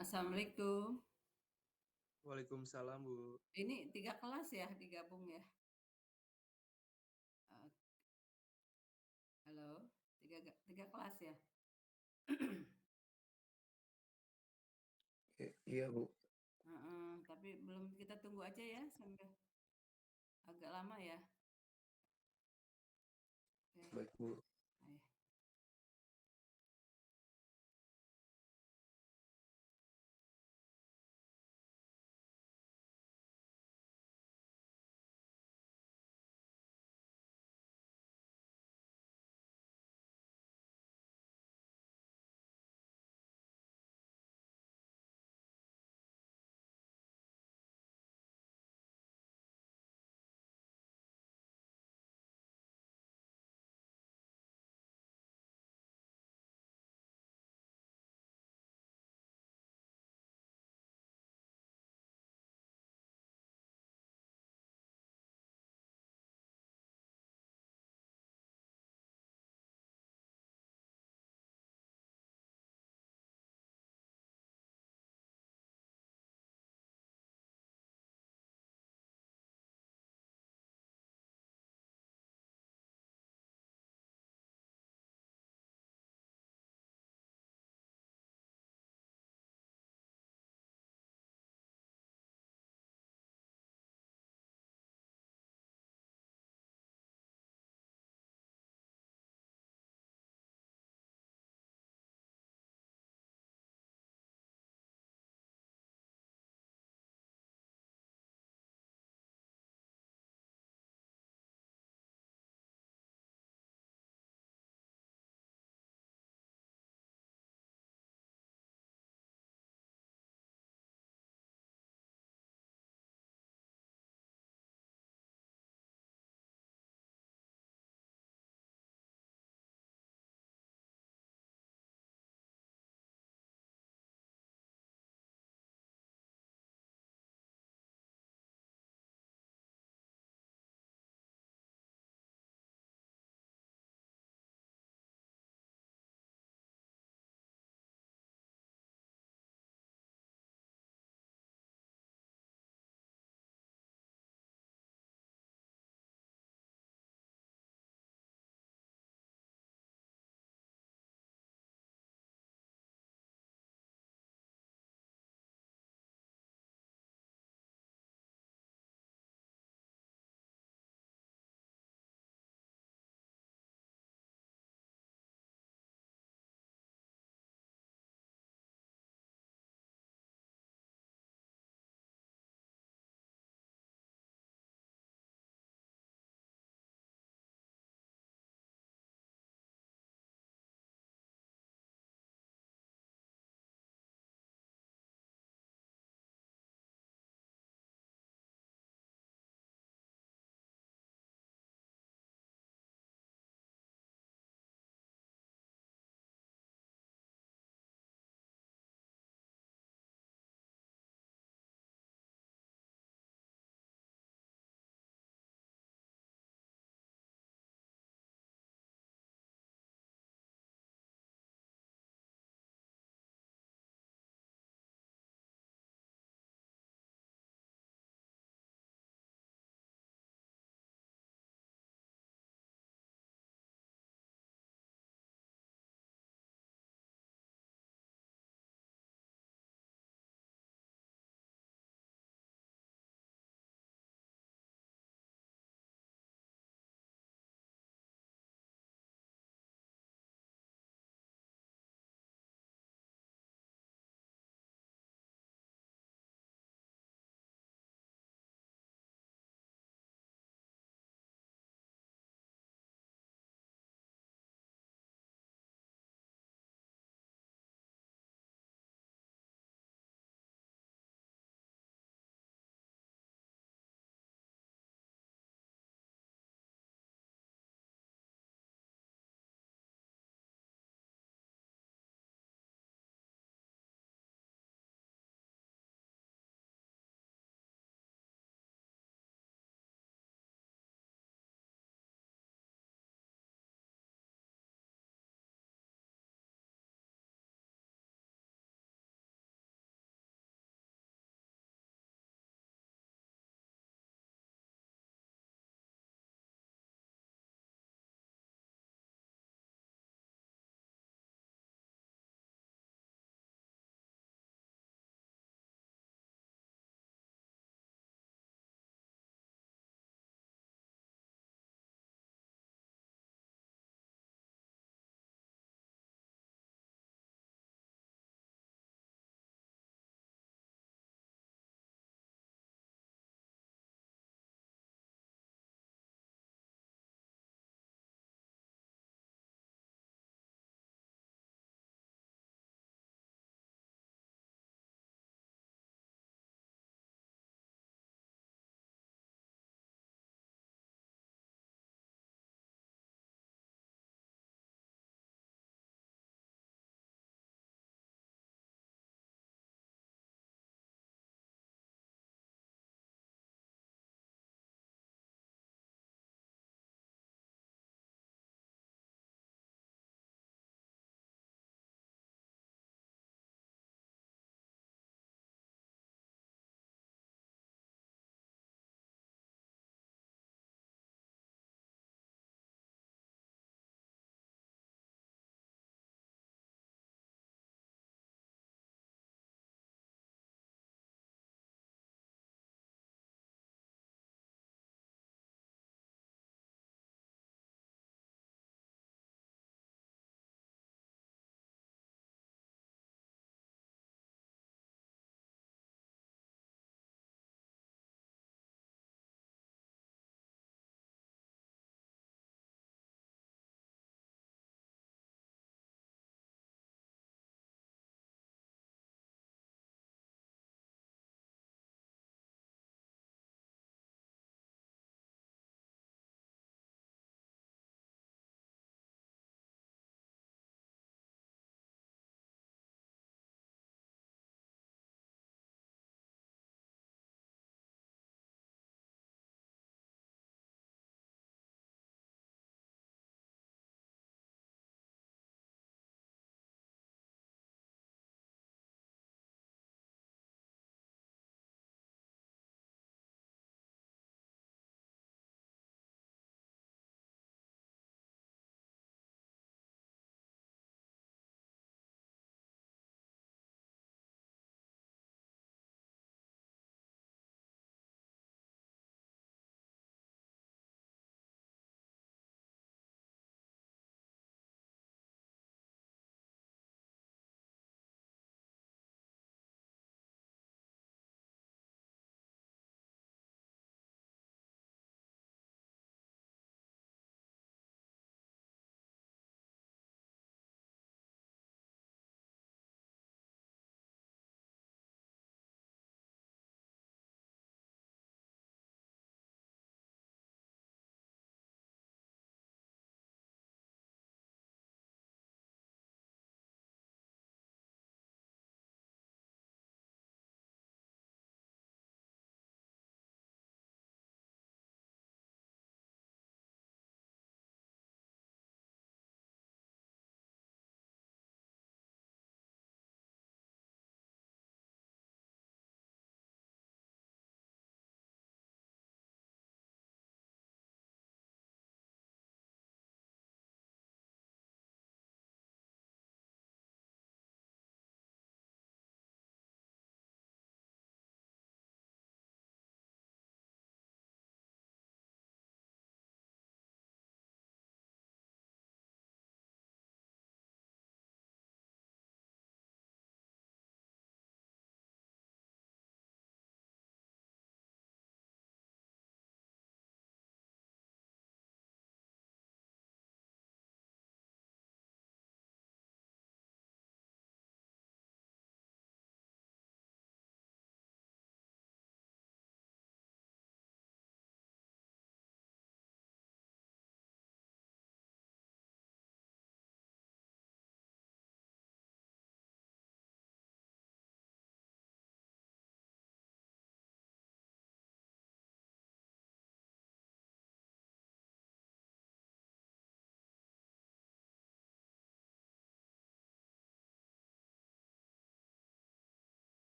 Assalamualaikum. Waalaikumsalam, Bu. Ini 3 kelas ya digabung ya? Eee, halo, 3 kelas ya? Iya, Bu. Heeh, tapi belum kita tunggu aja ya sampai agak lama ya? Oke. Baik, Bu. Ayo.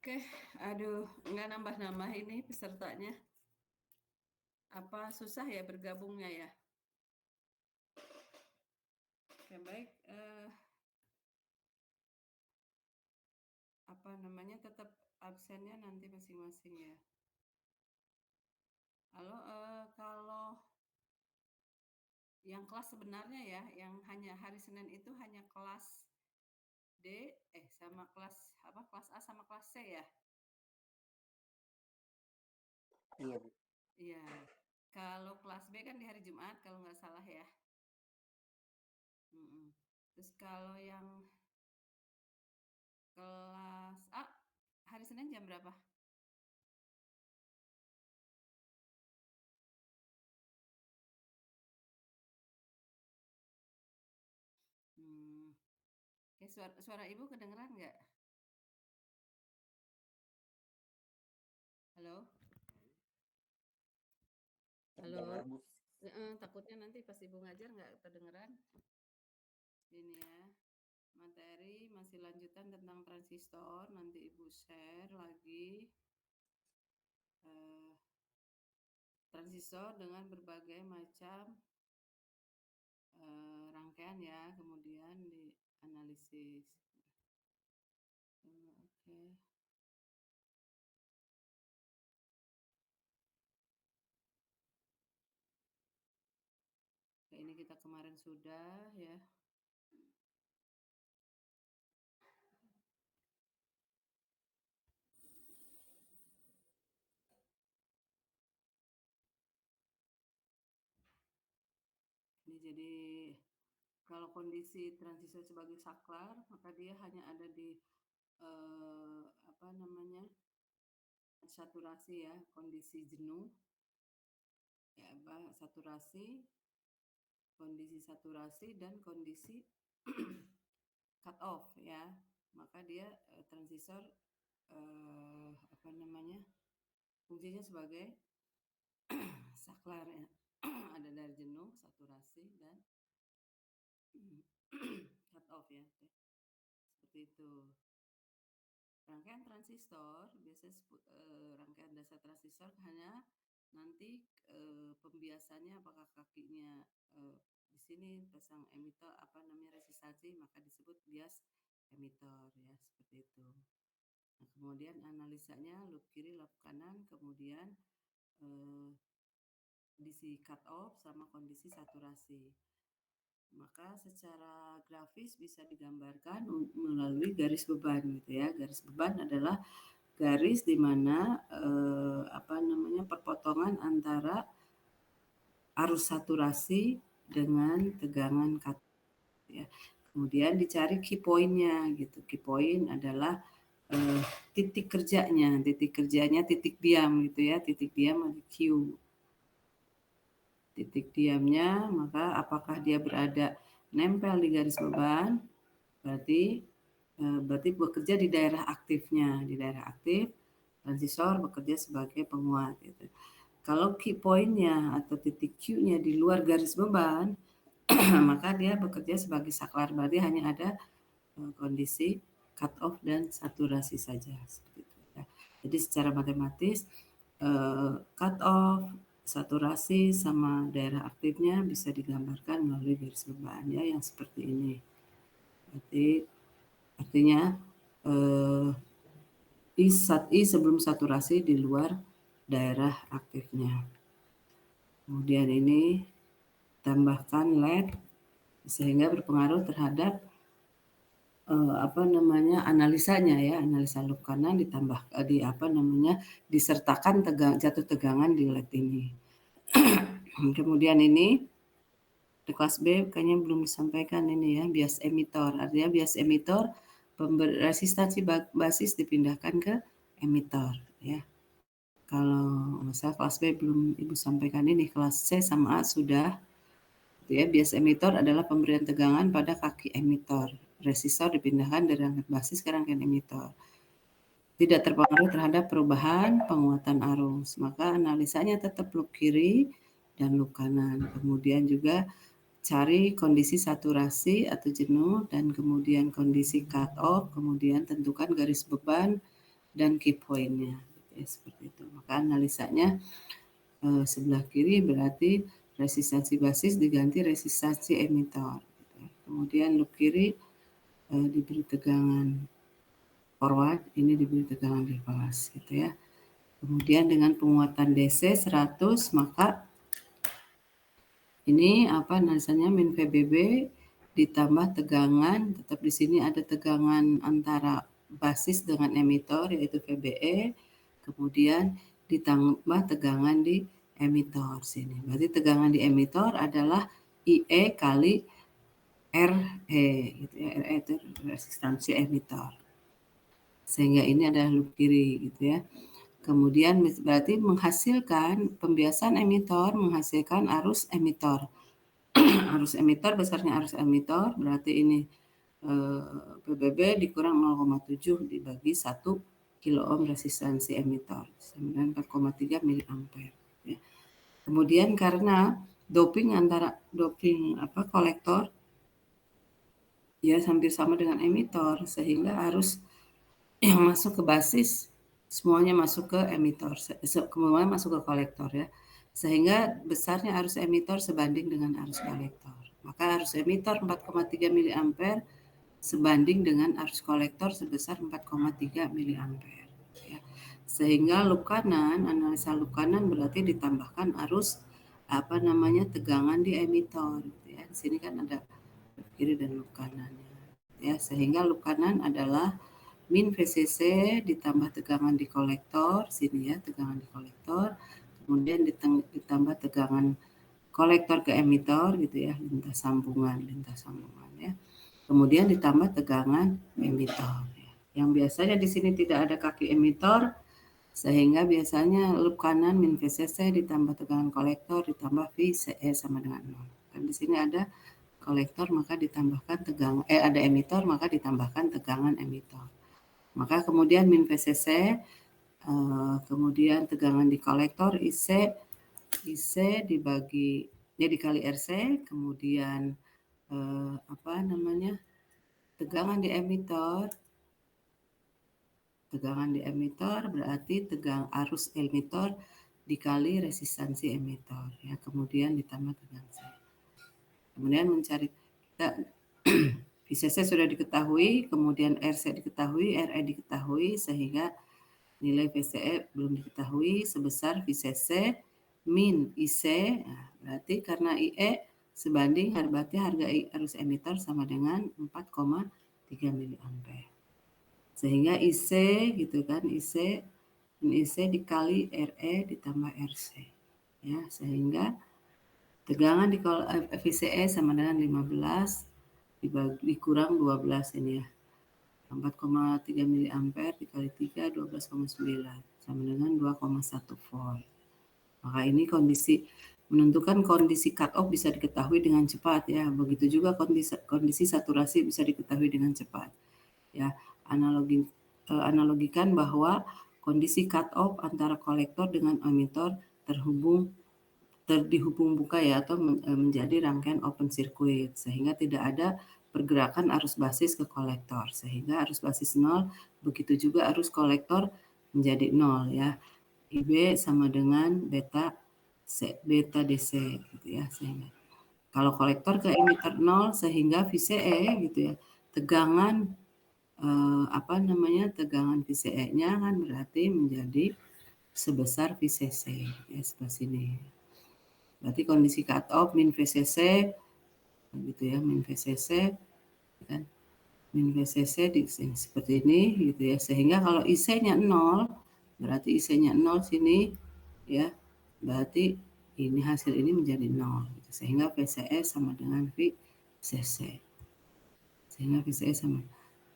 Oke, aduh, nggak nambah-nambah ini pesertanya. Apa susah ya bergabungnya ya? Oke, baik. Apa namanya, tetap absennya nanti masing-masing ya. Halo, kalau yang kelas sebenarnya ya, yang hanya hari Senin itu hanya kelas D, sama kelas apa? Kelas A sama kelas C ya? Iya, Bu. Iya. Kalau kelas B kan di hari Jumat kalau nggak salah ya. Mm-mm. Terus kalau yang kelas A hari Senin jam berapa? Hmm. Oke, suara ibu kedengeran nggak? Halo, halo. Dengar, Bu. Takutnya nanti pas ibu ngajar nggak kedengeran. Ini ya, materi masih lanjutan tentang transistor. Nanti ibu share lagi eh, transistor dengan berbagai macam rangkaian ya, kemudian dianalisis. Oke. Oke, ini kita kemarin sudah ya. Ini jadi kalau kondisi transistor sebagai saklar, maka dia hanya ada di apa namanya, saturasi ya, kondisi jenuh ya, apa saturasi, kondisi saturasi dan kondisi cut off ya. Maka dia transistor apa namanya, fungsinya sebagai saklar ya. Ada dari jenuh, saturasi dan cut off ya. Oke. Seperti itu. Rangkaian transistor biasanya rangkaian dasar transistor hanya nanti pembiasannya apakah kakinya di sini pasang emitter apa namanya resistansi maka disebut bias emitter ya, seperti itu. Nah, kemudian analisanya loop kiri loop kanan, kemudian kondisi cut off sama kondisi saturasi. Maka secara grafis bisa digambarkan melalui garis beban gitu ya. Garis beban adalah garis di mana apa namanya, perpotongan antara arus saturasi dengan tegangan cut ya. Kemudian dicari key point-nya gitu. Key point adalah titik kerjanya, titik diam gitu ya. Titik diam ada Q. Titik diamnya, maka apakah dia berada nempel di garis beban, berarti bekerja di daerah aktifnya. Di daerah aktif, transistor bekerja sebagai penguat. Gitu. Kalau key point-nya atau titik Q-nya di luar garis beban, maka dia bekerja sebagai saklar. Berarti hanya ada kondisi cut off dan saturasi saja. Seperti itu, ya. Jadi secara matematis, cut off, saturasi sama daerah aktifnya bisa digambarkan melalui garis beban ya, yang seperti ini. Berarti artinya I sebelum saturasi di luar daerah aktifnya. Kemudian ini tambahkan LED sehingga berpengaruh terhadap apa namanya, analisanya ya, analisa loop kanan ditambah di apa namanya, disertakan jatuh tegangan di LED ini. Kemudian ini di kelas B kayaknya belum disampaikan ini ya, bias emitor. Artinya bias emitor, resistansi basis dipindahkan ke emitor ya. Kalau misalnya kelas B belum Ibu sampaikan ini, kelas C sama A sudah. Ya, bias emitor adalah pemberian tegangan pada kaki emitor. Resistor dipindahkan dari rangkaian basis ke rangkaian emitor. Tidak terpengaruh terhadap perubahan penguatan arus. Maka analisanya tetap loop kiri dan loop kanan. Kemudian juga cari kondisi saturasi atau jenuh dan kemudian kondisi cut off. Kemudian tentukan garis beban dan key point-nya, ya, seperti itu. Maka analisanya sebelah kiri berarti resistansi basis diganti resistansi emitor. Gitu ya. Kemudian loop kiri diberi tegangan forward, ini diberi tegangan reverse, gitu ya. Kemudian dengan penguatan DC 100, maka ini apa analisanya min VBB ditambah tegangan, tetap di sini ada tegangan antara basis dengan emitor yaitu VBE, kemudian ditambah tegangan di emitor sini. Berarti tegangan di emitor adalah IE kali RE, gitu ya. RE itu resistansi emitor. Sehingga ini adalah loop kiri, gitu ya. Kemudian berarti menghasilkan pembiasan emitor menghasilkan arus emitor. Arus emitor besarnya arus emitor berarti ini PBB dikurang 0,7 dibagi 1 kilo ohm resistansi emitor 94,3 miliampere. Ya. Kemudian karena doping kolektor ya hampir sama dengan emitor sehingga arus yang masuk ke basis semuanya masuk ke emitor, semuanya masuk ke kolektor ya. Sehingga besarnya arus emitor sebanding dengan arus kolektor. Maka arus emitor 4,3 miliampere sebanding dengan arus kolektor sebesar 4,3 miliampere. Ya. Sehingga loop kanan, analisa loop kanan berarti ditambahkan arus tegangan di emitor. Ya. Di sini kan ada loop kiri dan loop kanannya. Ya, sehingga loop kanan adalah min VCC ditambah tegangan di kolektor, sini ya tegangan di kolektor, kemudian ditambah tegangan kolektor ke emitor gitu ya, lintas sambungan ya. Kemudian ditambah tegangan emitor. Ya. Yang biasanya di sini tidak ada kaki emitor, sehingga biasanya loop kanan min VCC ditambah tegangan kolektor ditambah VCE sama dengan 0. Dan di sini ada kolektor maka ditambahkan tegangan ada emitor maka ditambahkan tegangan emitor. Maka kemudian min VCC, kemudian tegangan di kolektor IC dikali RC, kemudian tegangan di emitor berarti arus emitor dikali resistansi emitor ya, kemudian ditambah tegangan C. Kemudian mencari kita VCC sudah diketahui, kemudian RC diketahui, RE diketahui, sehingga nilai VCE belum diketahui sebesar VCC min IC. Nah, berarti karena IE sebanding berarti harga arus emitor sama dengan 4,3 miliampere. Sehingga IC gitu kan, IC dikali RE ditambah RC. Ya, sehingga tegangan di VCE sama dengan 15 dikurang 12 ini ya. 4,3 miliampere dikali 3 12,9 sama dengan 2,1 volt. Maka ini menentukan kondisi cut off bisa diketahui dengan cepat ya. Begitu juga kondisi saturasi bisa diketahui dengan cepat. Ya, analogikan bahwa kondisi cut off antara kolektor dengan emitor dihubung buka ya atau menjadi rangkaian open circuit sehingga tidak ada pergerakan arus basis ke kolektor sehingga arus basis 0, begitu juga arus kolektor menjadi 0 ya. IB sama dengan beta DC gitu ya, sehingga kalau kolektor ke emitor 0 sehingga VCE gitu ya, tegangan tegangan VCE-nya kan berarti menjadi sebesar VCC ya, sebelah sini. Berarti kondisi cut off min VCC gitu ya, min VCC kan, min VCC di sini seperti ini gitu ya, sehingga kalau IC-nya 0 berarti IC-nya 0 sini ya, berarti ini hasil ini menjadi 0 gitu. Sehingga VCE sama dengan VCC, sehingga VCE sama,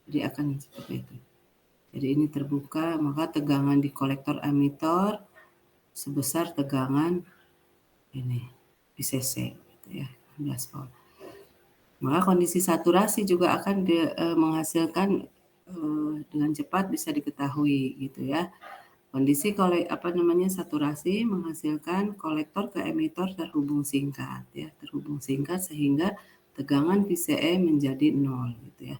jadi akan seperti itu. Jadi ini terbuka, maka tegangan di kolektor emitor sebesar tegangan ini VCC gitu ya, 16 volt. Maka kondisi saturasi juga akan menghasilkan dengan cepat bisa diketahui gitu ya. Kondisi saturasi menghasilkan kolektor ke emitor terhubung singkat ya, sehingga tegangan VCE menjadi 0 gitu ya.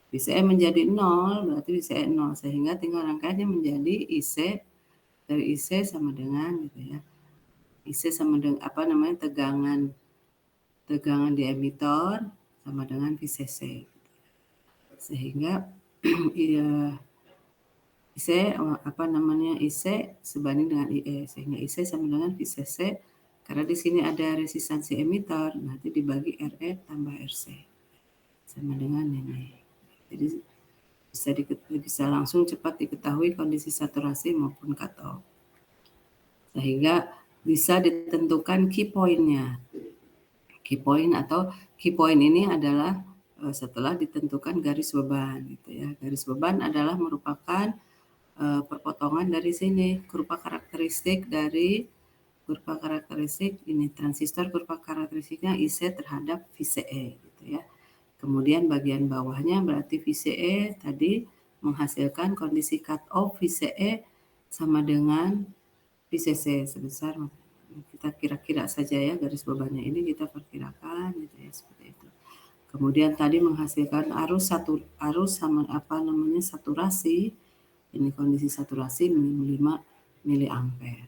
VCE menjadi 0, berarti VCE 0, sehingga tinggal rangkaiannya menjadi IC, dari IC sama dengan gitu ya. IC sama dengan tegangan di emitor sama dengan VCC. Sehingga iya, IC IC sebanding dengan IE, sehingga IC sama dengan VCC. Karena di sini ada resistansi emitor, nanti dibagi RE tambah RC sama dengan ini. Jadi bisa langsung cepat diketahui kondisi saturasi maupun cut off. Sehingga bisa ditentukan key point-nya. Key point ini adalah setelah ditentukan garis beban gitu ya. Garis beban adalah merupakan perpotongan dari sini, kurva karakteristik ini transistor, kurva karakteristiknya IC terhadap VCE gitu ya. Kemudian bagian bawahnya berarti VCE tadi menghasilkan kondisi cut off VCE sama dengan VCC sebesar, kita kira-kira saja ya garis bebannya ini kita perkirakan gitu ya, seperti itu. Kemudian tadi menghasilkan arus sama saturasi, ini kondisi saturasi minimum 5 miliampere.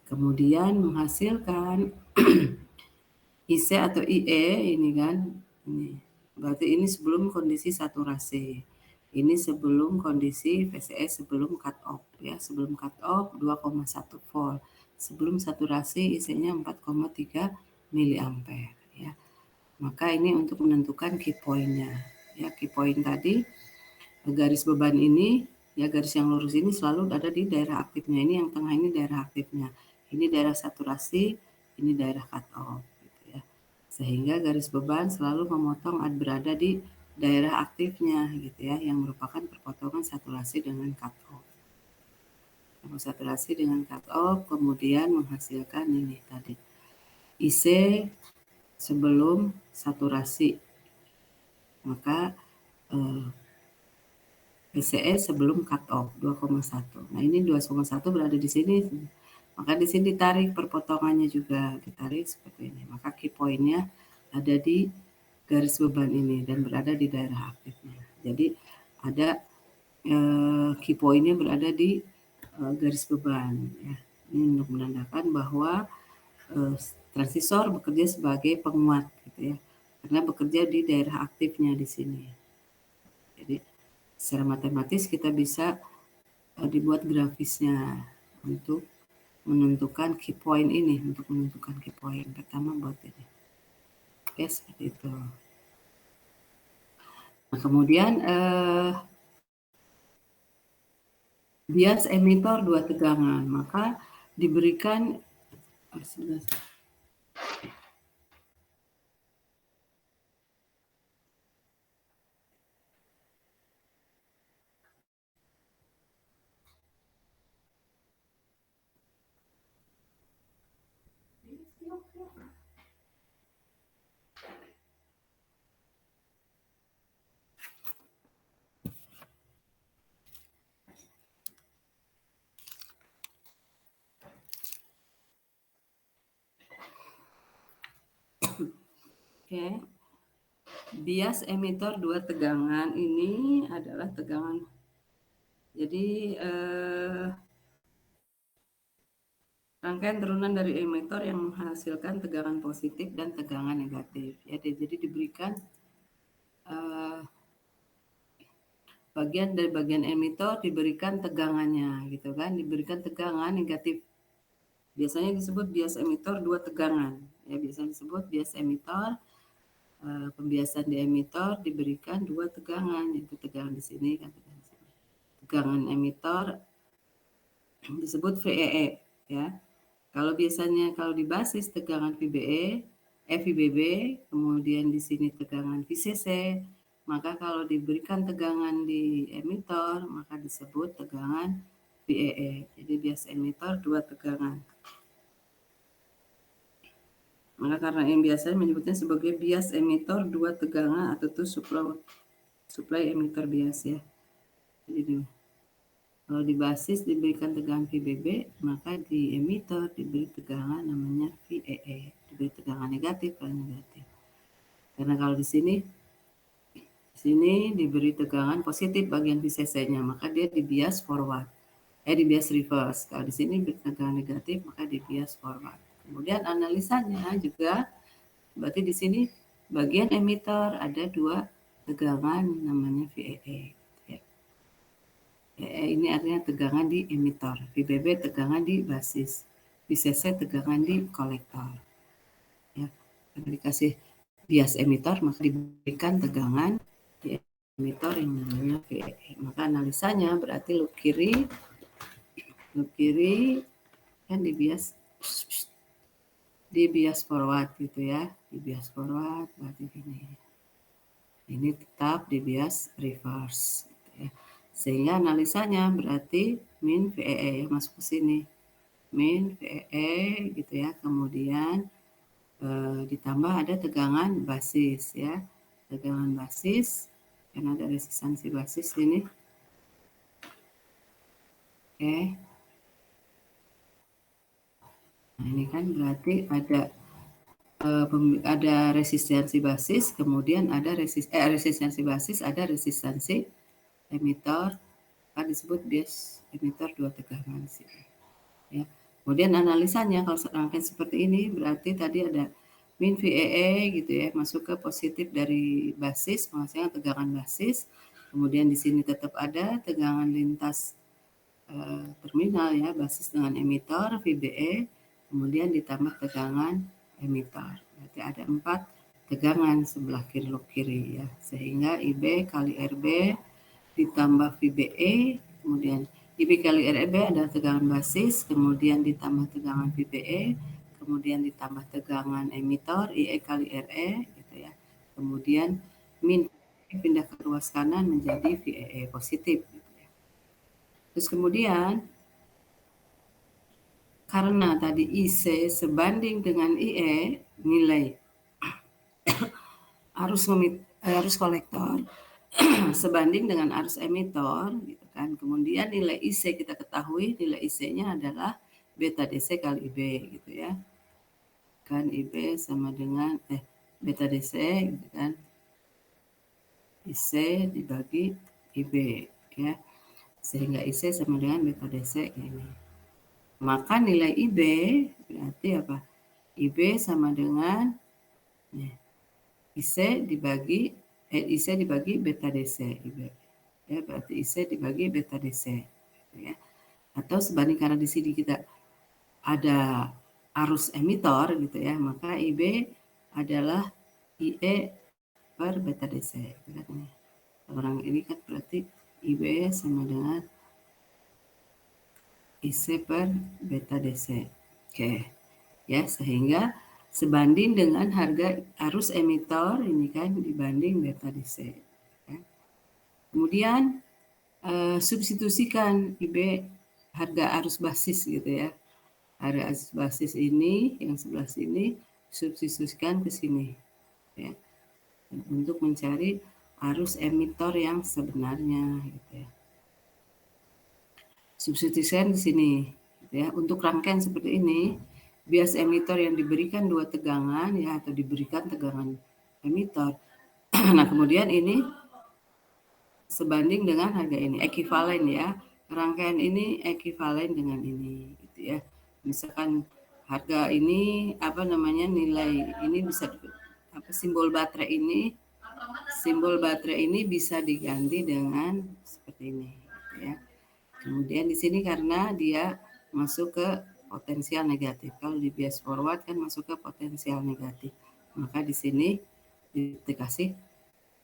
Kemudian menghasilkan IC atau IE ini kan, ini berarti ini sebelum kondisi saturasi. Ini sebelum kondisi VCE sebelum cut off ya, sebelum cut off 2,1 volt. Sebelum saturasi IC-nya 4,3 miliampere ya. Maka ini untuk menentukan key point-nya. Ya, key point tadi garis beban ini ya, garis yang lurus ini selalu ada di daerah aktifnya. Ini yang tengah ini daerah aktifnya. Ini daerah saturasi, ini daerah cut off gitu ya. Sehingga garis beban selalu memotong berada di daerah aktifnya gitu ya, yang merupakan perpotongan saturasi dengan cut off. Saturasi dengan cut off kemudian menghasilkan ini tadi IC sebelum saturasi, maka VCE sebelum cut off 2,1. Nah ini 2,1 berada di sini, maka di sini ditarik perpotongannya juga, ditarik seperti ini. Maka key point-nya ada di garis beban ini dan berada di daerah aktifnya. Jadi ada key point-nya berada di garis beban ya. Ini untuk menandakan bahwa transistor bekerja sebagai penguat gitu ya, karena bekerja di daerah aktifnya di sini. Jadi secara matematis kita bisa dibuat grafisnya untuk menentukan key point ini, untuk menentukan key point pertama buat ini. Oke, seperti itu. Nah, kemudian bias emitor 2 tegangan, maka diberikan Oke. Bias emitor 2 tegangan ini adalah tegangan. Jadi rangkaian turunan dari emitor yang menghasilkan tegangan positif dan tegangan negatif. Ya, jadi diberikan bagian emitor diberikan tegangannya gitu kan, diberikan tegangan negatif. Biasanya disebut bias emitor 2 tegangan. Ya, biasanya disebut bias emitor. Pembiasan di emitor diberikan 2 tegangan, yaitu tegangan di sini kan, tegangan di sini. Tegangan emitor disebut VEE ya. Kalau biasanya kalau di basis tegangan VBB, kemudian di sini tegangan VCC, maka kalau diberikan tegangan di emitor maka disebut tegangan VEE. Jadi bias emitor 2 tegangan. Maka karena yang biasanya menyebutnya sebagai bias emitor 2 tegangan atau itu supply emitor bias ya. Jadi kalau di basis diberikan tegangan VBB, maka di emitor diberi tegangan namanya VEE, diberi tegangan negatif kalau negatif. Karena kalau di sini Sini diberi tegangan positif bagian VCC-nya, maka dia di bias forward. Di bias reverse. Kalau di sini tegangan negatif, maka di bias forward. Kemudian analisanya juga, berarti di sini bagian emitter ada dua tegangan namanya VEE. Ya. VEE ini artinya tegangan di emitter, VBB tegangan di basis, VCC tegangan di kolektor. Ya. Karena dikasih bias emitter, maka diberikan tegangan di emitter yang namanya VEE. Maka analisanya berarti loop kiri kan di bias forward gitu ya, di bias forward berarti ini tetap di bias reverse gitu ya. Sehingga analisanya berarti min VEE ya, masuk ke sini min VEE gitu ya, kemudian ditambah ada tegangan basis ya, tegangan basis karena ada resistansi basis ini. Oke. Nah, ini kan berarti ada resistansi basis, kemudian ada resistansi basis, ada resistansi emitter, kan disebut bias emitter dua tegangan sih. Ya. Kemudian analisanya kalau rangkaian seperti ini berarti tadi ada min VEE gitu ya, masuk ke positif dari basis, menghasilkan tegangan basis. Kemudian di sini tetap ada tegangan lintas terminal ya, basis dengan emitter VBE, kemudian ditambah tegangan emitter. Berarti ada 4 tegangan sebelah kiri ya, sehingga IB kali RB ditambah VBE, kemudian IB kali RB ada tegangan basis, kemudian ditambah tegangan VBE, kemudian ditambah tegangan emitter IE kali RE gitu ya. Kemudian min pindah ke ruas kanan menjadi VEE positif gitu ya. Terus kemudian karena tadi IC sebanding dengan IE, nilai arus kolektor sebanding dengan arus emitor gitu kan. Kemudian nilai IC kita ketahui, nilai IC-nya adalah beta DC kali IB gitu ya. Kan IB sama dengan beta DC gitu kan. IC dibagi IB ya. Sehingga IC sama dengan beta DC ini. Maka nilai IB berarti apa? IB sama dengan IC dibagi beta DC IB. Ya, berarti IC dibagi beta DC ya. Atau sebanding karena di sini kita ada arus emitor gitu ya, maka IB adalah IE per beta DC. Orang ini kan berarti IB sama dengan IC per beta DC. Oke. Ya, sehingga sebanding dengan harga arus emitor ini kan dibanding beta DC. Ya. Kemudian substitusikan IB harga arus basis gitu ya. Harga arus basis ini yang sebelah sini substitusikan ke sini ya. Untuk mencari arus emitor yang sebenarnya gitu ya. Substitusikan di sini gitu ya. Untuk rangkaian seperti ini bias emitor yang diberikan dua tegangan ya, atau diberikan tegangan emitor. Nah, kemudian ini sebanding dengan harga ini, ekivalen ya. Rangkaian ini ekivalen dengan ini gitu ya. Misalkan harga ini apa namanya, nilai ini bisa simbol baterai ini bisa diganti dengan seperti ini gitu ya. Kemudian di sini karena dia masuk ke potensial negatif. Kalau di bias forward kan masuk ke potensial negatif. Maka di sini dikasih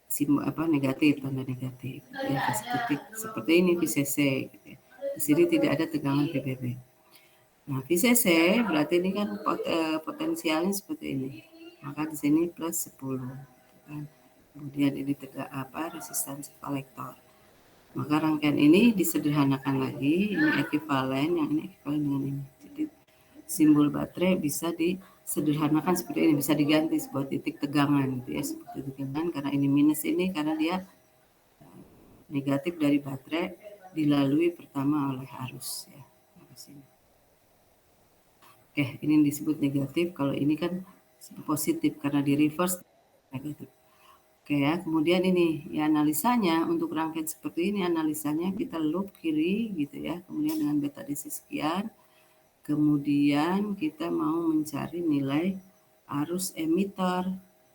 simbol negatif, tanda negatif. Ya, kasih titik seperti ini VCC. Gitu ya. Di sini tidak ada tegangan VBB. Nah, VCC berarti ini kan potensialnya seperti ini. Maka di sini plus 10. Gitu kan. Kemudian ini resistansi kolektor. Maka rangkaian ini disederhanakan lagi, ini ekivalen, yang ini ekivalen dengan ini. Jadi simbol baterai bisa disederhanakan seperti ini, bisa diganti sebuah titik tegangan gitu ya, seperti tegangan karena ini minus ini karena dia negatif dari baterai dilalui pertama oleh arus ya. Arus ini. Oke, ini disebut negatif, kalau ini kan positif karena di reverse negatif. Oke ya, kemudian ini ya analisanya untuk rangkaian seperti ini analisanya kita loop kiri gitu ya, kemudian dengan beta DC sekian, kemudian kita mau mencari nilai arus emitor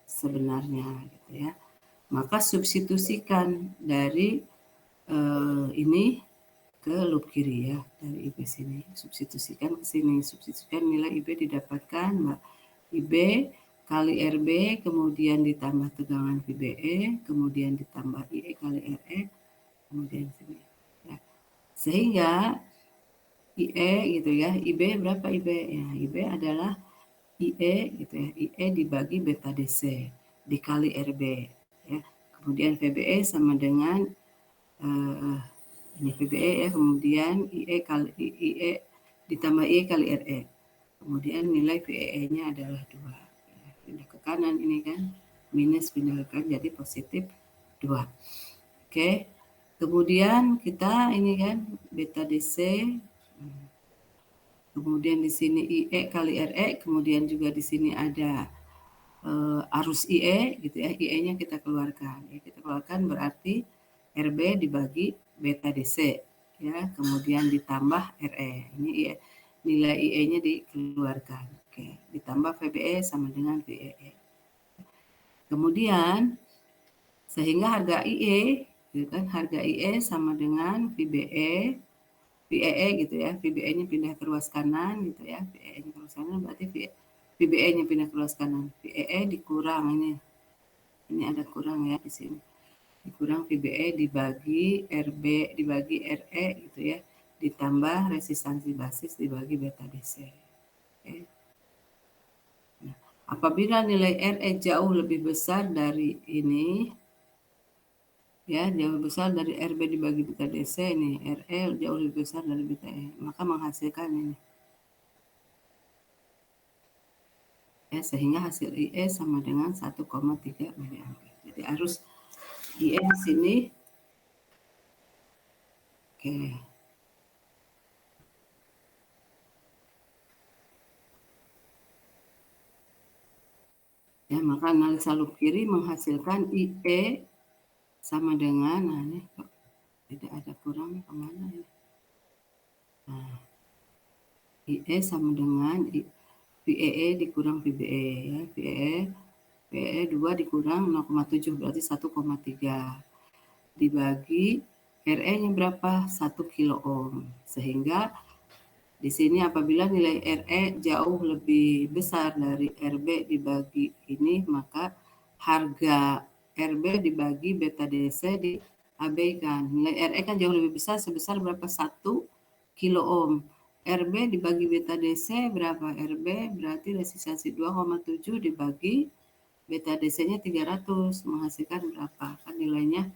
sebenarnya gitu ya. Maka substitusikan dari ini ke loop kiri ya, dari IB sini. Substitusikan ke sini, substitusikan nilai IB didapatkan IB kali RB, kemudian ditambah tegangan VBE, kemudian ditambah IE kali RE, kemudian sini. Ya. Sehingga IE gitu ya, IB berapa IB? Ya, IB adalah IE gitu ya, IE dibagi beta DC dikali RB ya. Kemudian VBE sama dengan ini VBE ya, kemudian IE kali IE ditambah IE kali RE. Kemudian nilai VEE-nya adalah 2. Ya, pindah ke kanan ini kan, minus pindah ke kanan jadi positif 2. Oke. Kemudian kita ini kan beta DC, kemudian di sini IE kali RE, kemudian juga di sini ada arus IE gitu ya, IE-nya kita keluarkan. Ya, kita keluarkan berarti RB dibagi beta DC ya, kemudian ditambah RE. Ini IE, nilai IE-nya dikeluarkan. Oke, ditambah VBE sama dengan VEE. Kemudian sehingga harga IE gitu kan, harga IE sama dengan VBE, VEE gitu ya, VBE-nya pindah ke ruas kanan gitu ya, VEE-nya ke ruas kanan berarti VBE-nya pindah ke ruas kanan, VEE dikurang ini ada kurang ya di sini. Dikurang VBE dibagi RB dibagi RE gitu ya. Ditambah resistansi basis dibagi beta DC. Oke. Nah, apabila nilai RE jauh lebih besar dari ini, ya jauh besar dari RB dibagi beta DC ini, RE jauh lebih besar dari beta E, maka menghasilkan ini. Ya, sehingga hasil IE sama dengan 1,3 mA. Jadi arus IE di sini, oke. Ya, maka analisa loop kiri menghasilkan IE sama dengan, nah ini kok tidak ada kurang kemana ya. Nah, IE sama dengan VEE dikurang VBE ya, VEE 2 dikurang 0,7 berarti 1,3 dibagi RE-nya berapa? 1 kilo ohm. Sehingga di sini apabila nilai RE jauh lebih besar dari RB dibagi ini, maka harga RB dibagi beta DC diabaikan. Nilai RE kan jauh lebih besar, sebesar berapa? 1 kilo ohm. RB dibagi beta DC berapa? RB berarti resistansi 2,7 dibagi beta DC-nya 300, menghasilkan berapa? Kan nilainya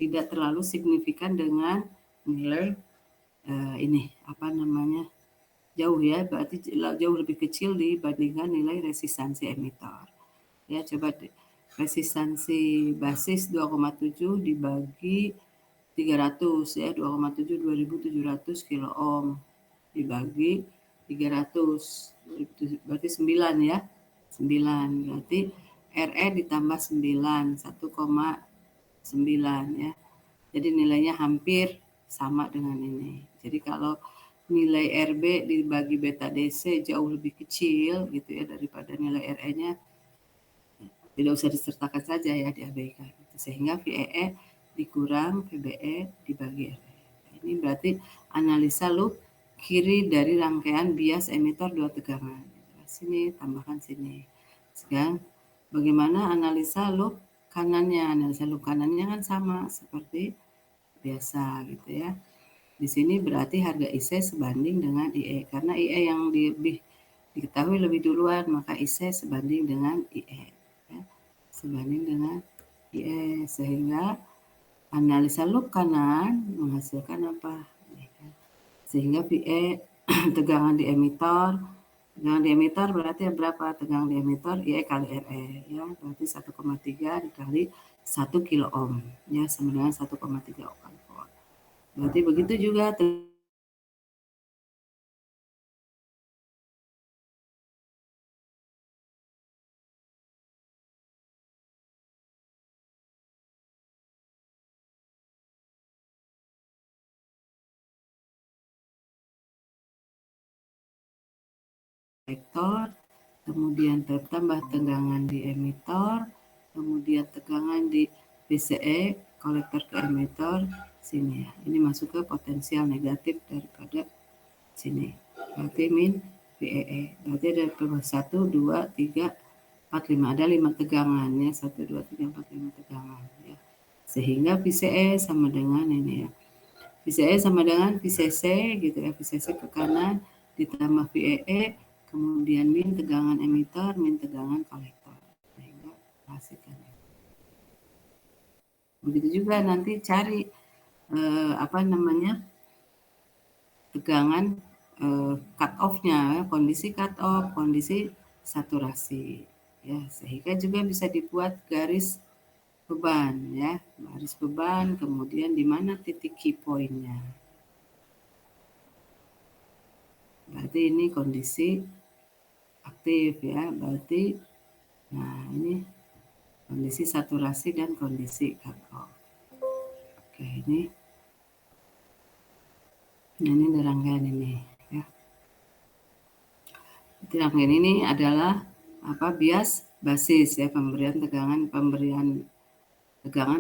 tidak terlalu signifikan dengan nilai ini apa namanya, jauh ya, berarti jauh lebih kecil dibandingkan nilai resistansi emitor. Ya, coba resistansi basis 2,7 dibagi 300 ya, 2,7 2700 kilo ohm dibagi 300 berarti 9 ya. 9 berarti RE ditambah 9 1,9 ya. Jadi nilainya hampir sama dengan ini. Jadi kalau nilai RB dibagi beta DC jauh lebih kecil gitu ya daripada nilai RE-nya, tidak usah disertakan saja ya, diabaikan. Sehingga VEE dikurang VBE dibagi RE. Ini berarti analisa loop kiri dari rangkaian bias emitor dua tegangan. Sini tambahkan sini. Sekarang bagaimana analisa loop kanannya? Analisa loop kanannya kan sama seperti biasa gitu ya. Di sini berarti harga IC sebanding dengan IE. Karena IE yang diketahui lebih duluan, maka IC sebanding dengan IE. Ya. Sebanding dengan IE. Sehingga analisa loop kanan menghasilkan apa? Sehingga VE tegangan di emitor. Tegangan di emitor berarti berapa? Tegangan di emitor IE kali RE. Ya, berarti 1,3 dikali 1 kilo ohm. Ya, sama dengan 1,3 ohm. Berarti begitu juga kolektor, kemudian tambah tegangan di emitor, kemudian tegangan di VCE, kolektor ke emitor, sini ya. Ini masuk ke potensial negatif daripada sini. Berarti min VEE. Berarti ada 1, 2, 3, 4, 5. Ada 5 tegangan ya. 1, 2, 3, 4, 5 tegangan ya. Sehingga VCE sama dengan ini ya. VCE sama dengan VCC gitu ya. VCC ke kanan ditambah VEE, kemudian min tegangan emitor, min tegangan kolektor. Sehingga hasilkan. Begitu juga nanti cari apa namanya, tegangan cut off-nya, kondisi cut off, kondisi saturasi ya, sehingga juga bisa dibuat garis beban ya, garis beban, kemudian di mana titik key point-nya. Berarti ini kondisi aktif ya, berarti nah ini kondisi saturasi dan kondisi cut off. Oke, ini rangkaian ini ya. Rangkaian ini adalah apa, bias basis ya, pemberian tegangan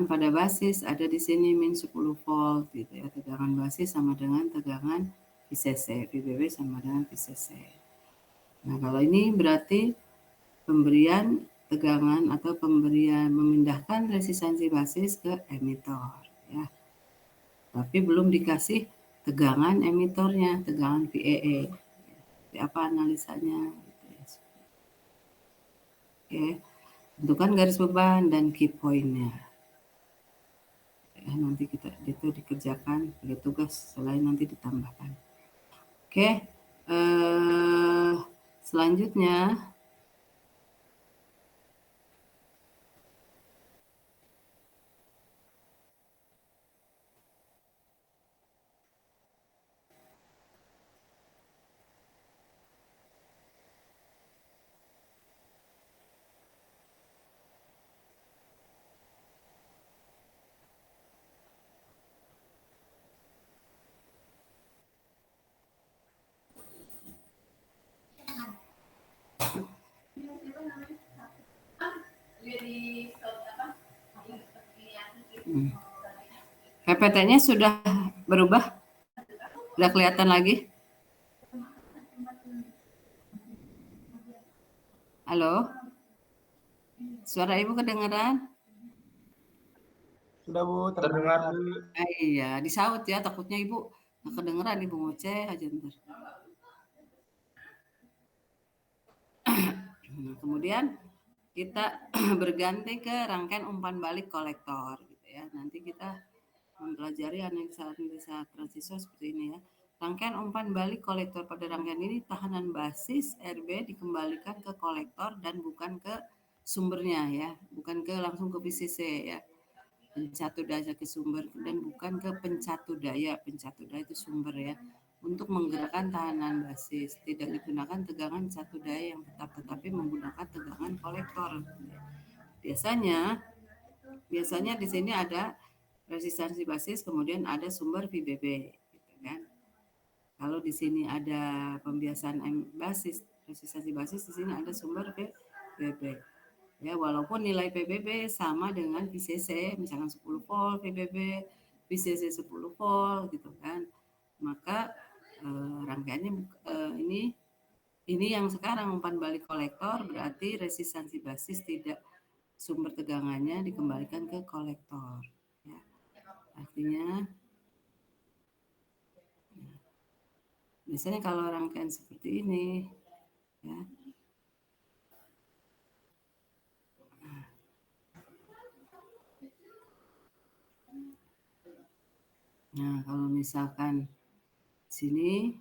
pada basis ada di sini min 10 volt gitu ya. Tegangan basis sama dengan tegangan VCC, VBB sama dengan VCC. Nah, kalau ini berarti pemberian tegangan atau pemberian memindahkan resistansi basis ke emitor ya. Tapi belum dikasih tegangan emitornya, tegangan VEE. Apa analisanya gitu ya. Oke, tentukan garis beban dan key point-nya. Ya, nanti kita itu dikerjakan sebagai tugas selain nanti ditambahkan. Oke, selanjutnya PPT-nya sudah berubah? Sudah kelihatan lagi? Halo? Suara Ibu kedengaran? Sudah Bu, terdengar. Iya, disaut ya, takutnya Ibu nggak kedengeran, Ibu ngoceh aja ntar. Nah, kemudian kita berganti ke rangkaian umpan balik kolektor gitu ya. Nanti kita mempelajari analisa transistor seperti ini ya. Rangkaian umpan balik kolektor pada rangkaian ini tahanan basis RB dikembalikan ke kolektor dan bukan ke sumbernya ya, bukan ke langsung ke VCC ya. Pencatu daya ke sumber dan bukan ke pencatu daya itu sumber ya. Untuk menggerakkan tahanan basis tidak digunakan tegangan catu daya yang tetap, tetapi menggunakan tegangan kolektor. Biasanya di sini ada resistansi basis, kemudian ada sumber VBB gitu kan. Kalau di sini ada pembiasaan basis, resistansi basis, di sini ada sumber VBB. Ya, walaupun nilai PBB sama dengan VCC, misalkan 10 volt PBB, VCC 10 volt gitu kan. Maka rangkaiannya ini yang sekarang umpan balik kolektor, berarti resistansi basis tidak, sumber tegangannya dikembalikan ke kolektor ya. Artinya biasanya kalau rangkaian seperti ini ya, nah kalau misalkan sini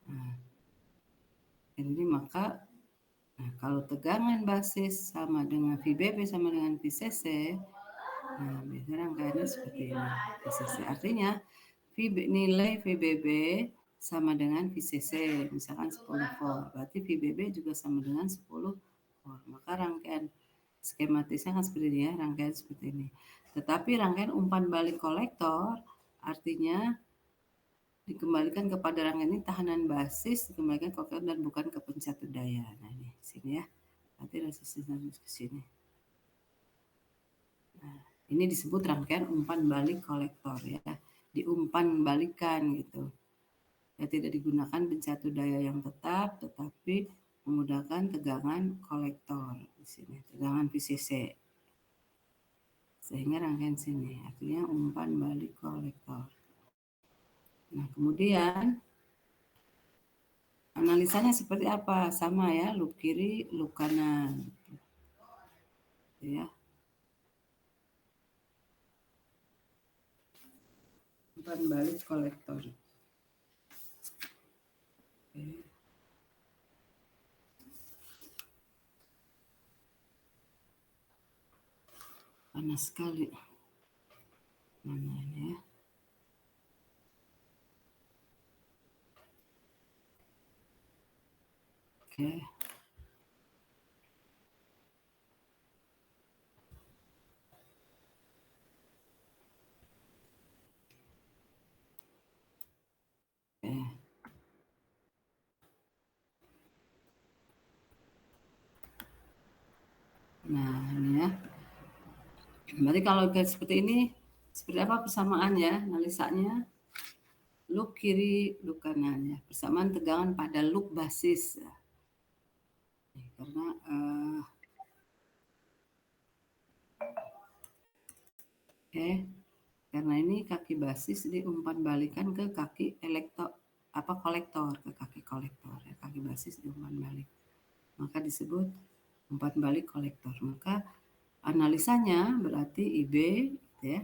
nah, ini maka nah, kalau tegangan basis sama dengan VBB sama dengan VCC, nah biasanya rangkaiannya seperti ini. VCC artinya nilai VBB sama dengan VCC, misalkan 10 volt, berarti VBB juga sama dengan 10 volt. Maka rangkaian skematisnya kan seperti ini ya, rangkaian seperti ini. Tetapi rangkaian umpan balik kolektor artinya dikembalikan kepada rangkaian ini tahanan basis dikembalikan ke kolektor dan bukan ke pencatu daya. Nah ini sini ya, berarti resistensi ke sini. Nah, ini disebut rangkaian umpan balik kolektor ya, diumpan balikan gitu. Ya, tidak digunakan pencatu daya yang tetap, tetapi menggunakan tegangan kolektor di sini, tegangan VCC. Sehingga rangkaian sini, artinya umpan balik kolektor. Nah, kemudian analisanya seperti apa? Sama ya, loop kiri, loop kanan. Ya. Umpan balik kolektor. Oke. Panas sekali. Mana ini ya? Oke. Nah, ini ya. Berarti kalau seperti ini, seperti apa persamaan ya analisanya? Loop kiri, loop kanan ya. Persamaan tegangan pada loop basis ya. Karena karena ini kaki basis diumpan balikan ke kaki kolektor, ke kaki kolektor ya. Kaki basis diumpan balik. Maka disebut umpan balik kolektor. Maka analisanya berarti IB gitu ya.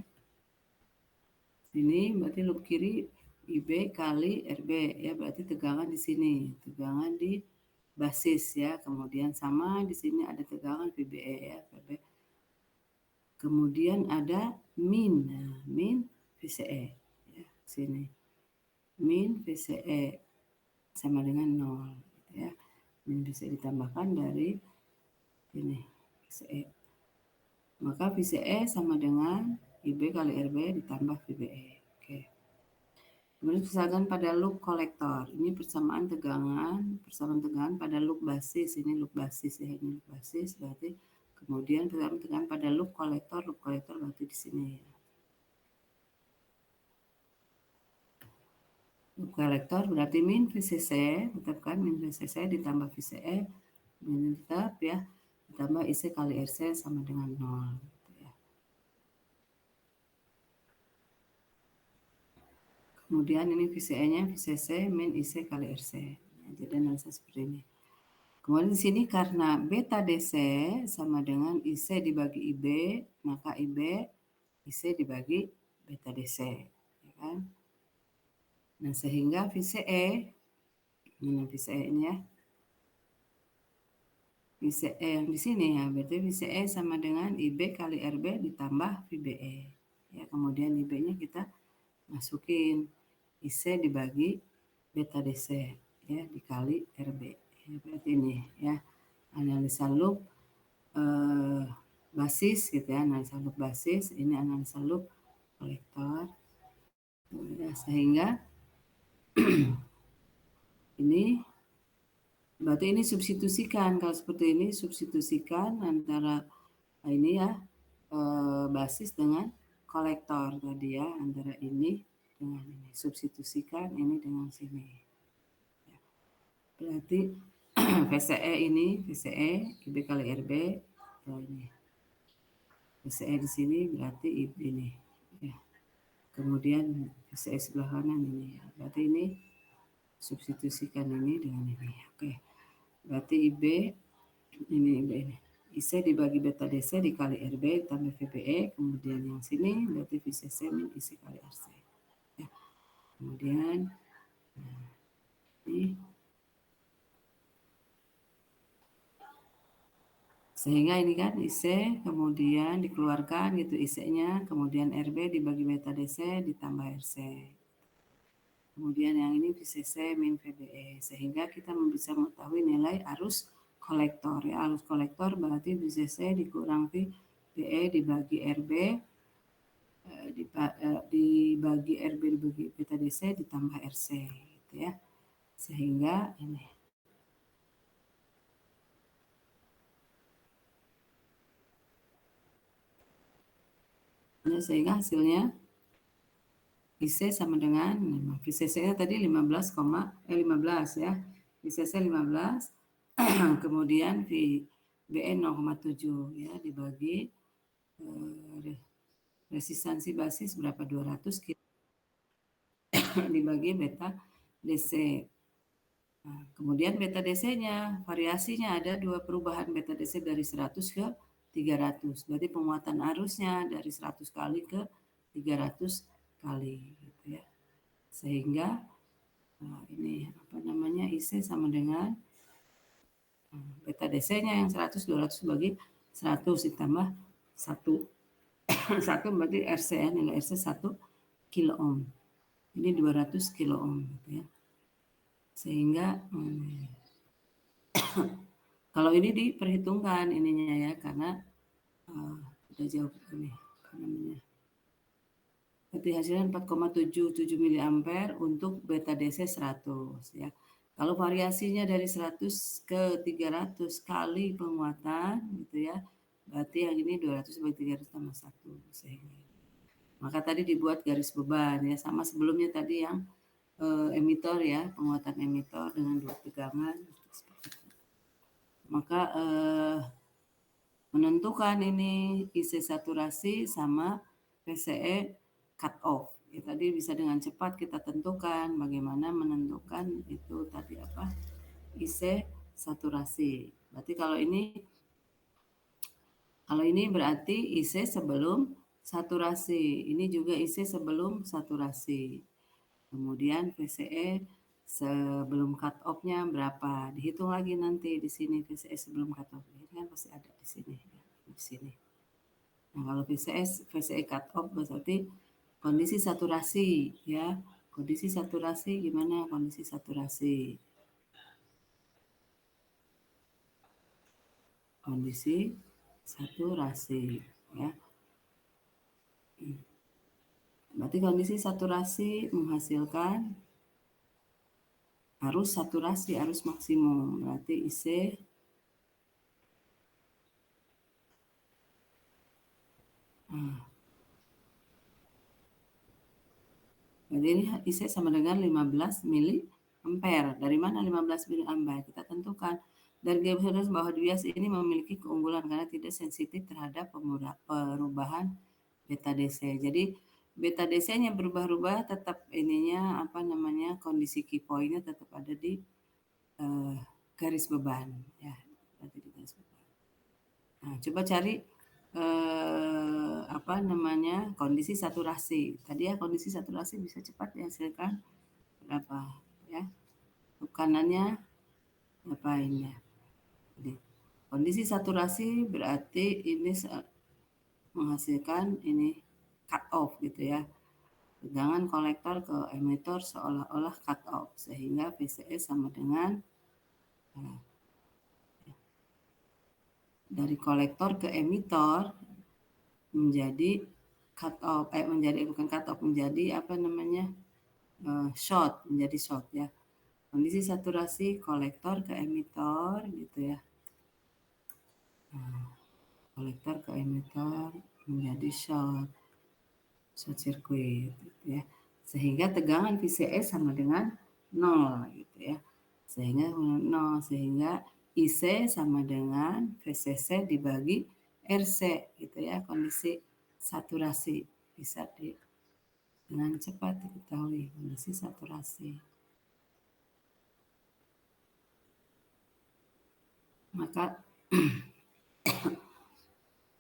Ini berarti loop kiri IB kali RB ya, berarti tegangan di sini, tegangan di basis ya. Kemudian sama di sini ada tegangan VBE ya, VB. Kemudian ada min, nah, min VCE ya, sini. Min VCE sama dengan 0 gitu ya. Min VCE ditambahkan dari ini VCE. Maka VCE sama dengan IB kali RB ditambah VBE. Oke. Kemudian persamaan pada loop kolektor. Ini persamaan tegangan pada loop basis. Ini loop basis ya, ini loop basis berarti kemudian persamaan tegangan pada loop kolektor berarti di sini ya. Loop kolektor berarti min VCC, tetapkan min VCC ditambah VCE, min tetap ya, ditambah IC kali RC sama dengan 0. Gitu ya. Kemudian ini VCE-nya VCC min IC kali RC. Ya, jadi analisa seperti ini. Kemudian di sini karena beta DC sama dengan IC dibagi IB, maka IB IC dibagi beta DC, ya kan? Nah, sehingga VCE, ini VCE ini ya, VCE yang di sini ya, berarti VCE sama dengan IB kali RB ditambah VBE. Ya, kemudian IB-nya kita masukin IC dibagi beta DC ya dikali RB. Ya, berarti ini ya analisa loop basis gitu ya, analisa loop basis, ini analisa loop kolektor. Ya, sehingga ini berarti ini substitusikan, kalau seperti ini substitusikan antara ini ya basis dengan kolektor tadi ya, antara ini dengan ini, substitusikan ini dengan sini ya. Berarti VCE ini VCE IB kali RB ini VCE di sini berarti IB ini ya. Kemudian VCE sebelah kanan ini ya. Berarti ini substitusikan ini dengan ini. Oke. Berarti IB ini IB ini. IC dibagi beta DC dikali RB tambah VBE, kemudian yang sini berarti VCC min IC kali RC. Ya. Kemudian ini sehingga ini kan IC kemudian dikeluarkan gitu IC-nya, kemudian RB dibagi beta DC ditambah RC. Kemudian yang ini VCC min VBE, sehingga kita bisa mengetahui nilai arus kolektor ya. Arus kolektor berarti VCC dikurang VBE dibagi RB dibagi RB dibagi beta DC ditambah RC gitu ya. Sehingga ini sehingga hasilnya IC sama dengan VCC-nya tadi 15 ya. VCC 15 kemudian BN 0,7 ya dibagi resistansi basis berapa 200 dibagi beta DC. Nah, kemudian beta DC-nya variasinya ada dua perubahan beta DC dari 100 ke 300. Berarti penguatan arusnya dari 100 kali ke 300 kali gitu ya. Sehingga ini apa namanya IC sama dengan beta DC-nya yang 100 200 bagi 100 ditambah 1 1 berarti RC ya, nilai RC 1 kilo ohm. Ini 200 kilo ohm gitu ya. Sehingga kalau ini diperhitungkan ininya ya karena udah jauh ini apa namanya. Berarti hasilnya 4,77 mA untuk beta DC 100 ya. Kalau variasinya dari 100 ke 300 kali penguatan gitu ya. Berarti yang ini 200 bagi 300 tambah 1 sehingga. Maka tadi dibuat garis beban ya sama sebelumnya tadi yang emitor ya, penguatan emitor dengan 2 tegangan. Maka menentukan ini IC saturasi sama PCE cut off. Ya, tadi bisa dengan cepat kita tentukan bagaimana menentukan itu tadi apa IC saturasi. Berarti kalau ini berarti IC sebelum saturasi. Ini juga IC sebelum saturasi. Kemudian VCE sebelum cut off-nya berapa? Dihitung lagi nanti di sini VCE sebelum cut off. Ini kan pasti ada di sini ya, di sini. Nah, kalau VCE cut off berarti kondisi saturasi ya. Kondisi saturasi gimana kondisi saturasi? Kondisi saturasi ya. Berarti kondisi saturasi menghasilkan arus saturasi, arus maksimum. Berarti IC jadi ini IC sama dengan 15 mili ampere. Dari mana 15 mili ampere? Kita tentukan. Dari garis bawah bias ini memiliki keunggulan karena tidak sensitif terhadap perubahan beta DC. Jadi beta DC-nya berubah-ubah tetap ininya apa namanya kondisi key point-nya tetap ada di garis beban ya. Berarti di garis beban. Nah, coba cari apa namanya kondisi saturasi. Tadi ya kondisi saturasi bisa cepat dihasilkan berapa ya tekanannya apa ini ya. Jadi, kondisi saturasi berarti ini menghasilkan ini cut off gitu ya. Tegangan kolektor ke emitor seolah-olah cut off sehingga VCE sama dengan dari kolektor ke emitor menjadi cut off menjadi bukan cut off menjadi apa namanya short menjadi short ya. Kondisi saturasi kolektor ke emitor gitu ya. Kolektor ke emitor menjadi short circuit gitu ya. Sehingga tegangan VCE sama dengan 0 gitu ya. Sehingga 0 sehingga IC sama dengan VCC dibagi RC gitu ya. Kondisi saturasi bisa dengan cepat diketahui kondisi saturasi. Maka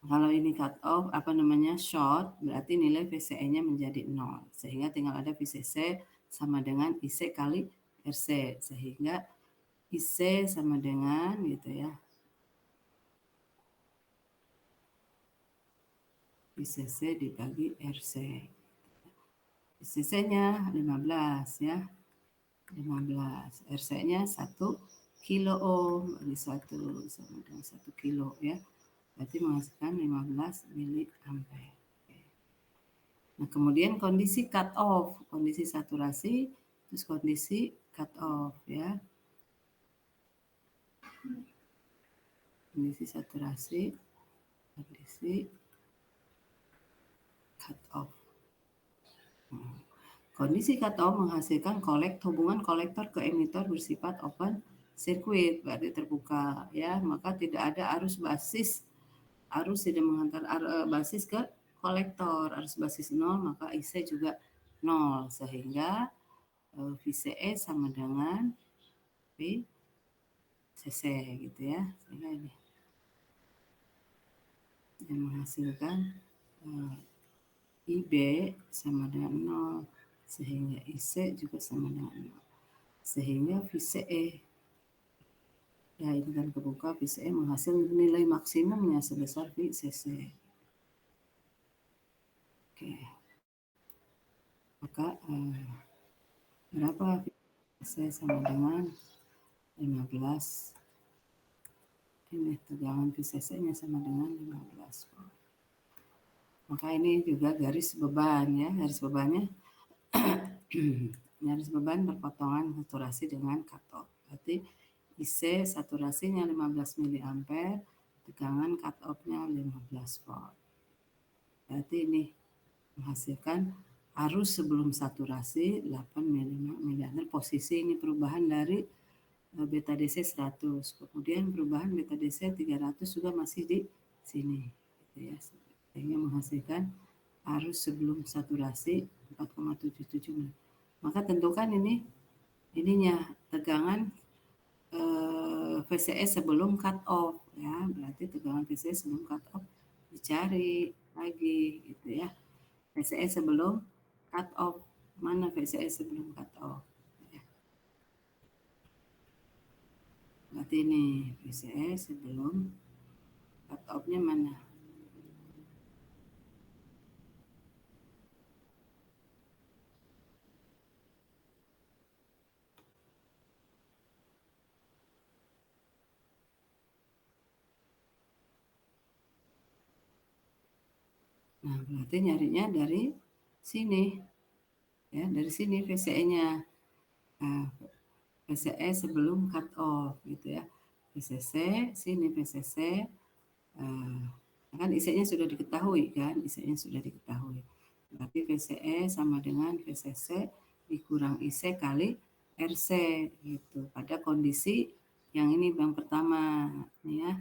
kalau ini cut off apa namanya short berarti nilai VCE-nya menjadi 0 sehingga tinggal ada VCC sama dengan IC kali RC sehingga IC sama dengan gitu ya VCC dibagi RC. VCC-nya 15 ya 15 RC-nya 1 kilo ohm bagi 1 sama dengan 1 kilo ya berarti menghasilkan 15 mili ampere. Nah, kemudian kondisi cut off, kondisi saturasi, terus kondisi cut off ya. Kondisi saturasi, kondisi cut off. Kondisi cut off menghasilkan hubungan kolektor ke emitor bersifat open circuit, berarti terbuka ya, maka tidak ada arus tidak menghantar basis ke kolektor, arus basis 0, maka IC juga 0, sehingga VCE sama dengan VCC gitu ya. Sehingga ini yang menghasilkan IB sama dengan 0, sehingga IC juga sama dengan 0. Sehingga VCE, ya ini kan kebuka, VCE menghasilkan nilai maksimumnya sebesar VCC. Oke. Maka berapa VCC sama dengan 15. Ini tegangan VCC-nya sama dengan 15 volt. Maka ini juga garis beban ya, garis bebannya garis beban berpotongan saturasi dengan cut off. Berarti IC saturasinya 15 mA, tegangan cut off-nya 15 volt. Berarti ini menghasilkan arus sebelum saturasi 8 mA. Posisi ini perubahan dari beta DC 100. Kemudian perubahan beta DC 300 juga masih di sini. Gitu ya. Sehingga menghasilkan arus sebelum saturasi 4,77. Maka tentukan ininya tegangan VCE sebelum cut off ya, berarti tegangan VCE sebelum cut off dicari lagi gitu ya. VCE sebelum cut off, mana VCE sebelum cut off ya. Berarti ini VCE sebelum cut off-nya mana? Nah, berarti nyarinya dari sini. Ya, dari sini VCE-nya. Nah, VCE sebelum cut off gitu ya. VCC, sini VCC. Kan IC-nya sudah diketahui kan, IC-nya sudah diketahui. Berarti VCE sama dengan VCC dikurang IC kali RC gitu. Pada kondisi yang ini yang pertama nih ya.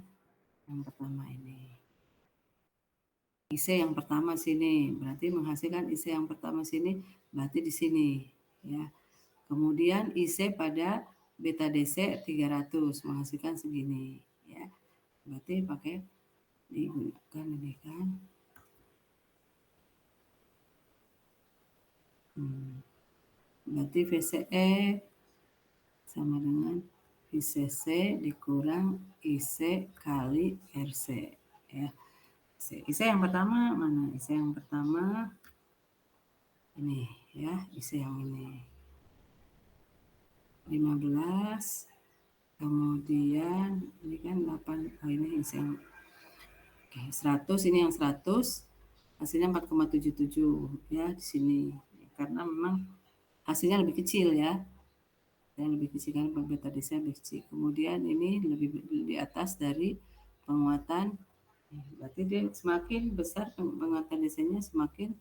Yang pertama ini. IC yang pertama sini, berarti menghasilkan IC yang pertama sini, berarti di sini ya. Kemudian IC pada beta DC 300 menghasilkan segini ya. Berarti pakai digunakan ini kan. Berarti VCE sama dengan VCC dikurang IC kali RC ya. IC yang pertama mana? IC yang pertama ini ya, IC yang ini 15, kemudian ini kan 8, ini IC yang 100, ini yang 100, hasilnya 4,77 ya di sini. Karena memang hasilnya lebih kecil ya. Yang lebih kecil kan beta DC lebih kecil. Kemudian ini lebih di atas dari penguatan. Berarti dia semakin besar penguatan DC-nya semakin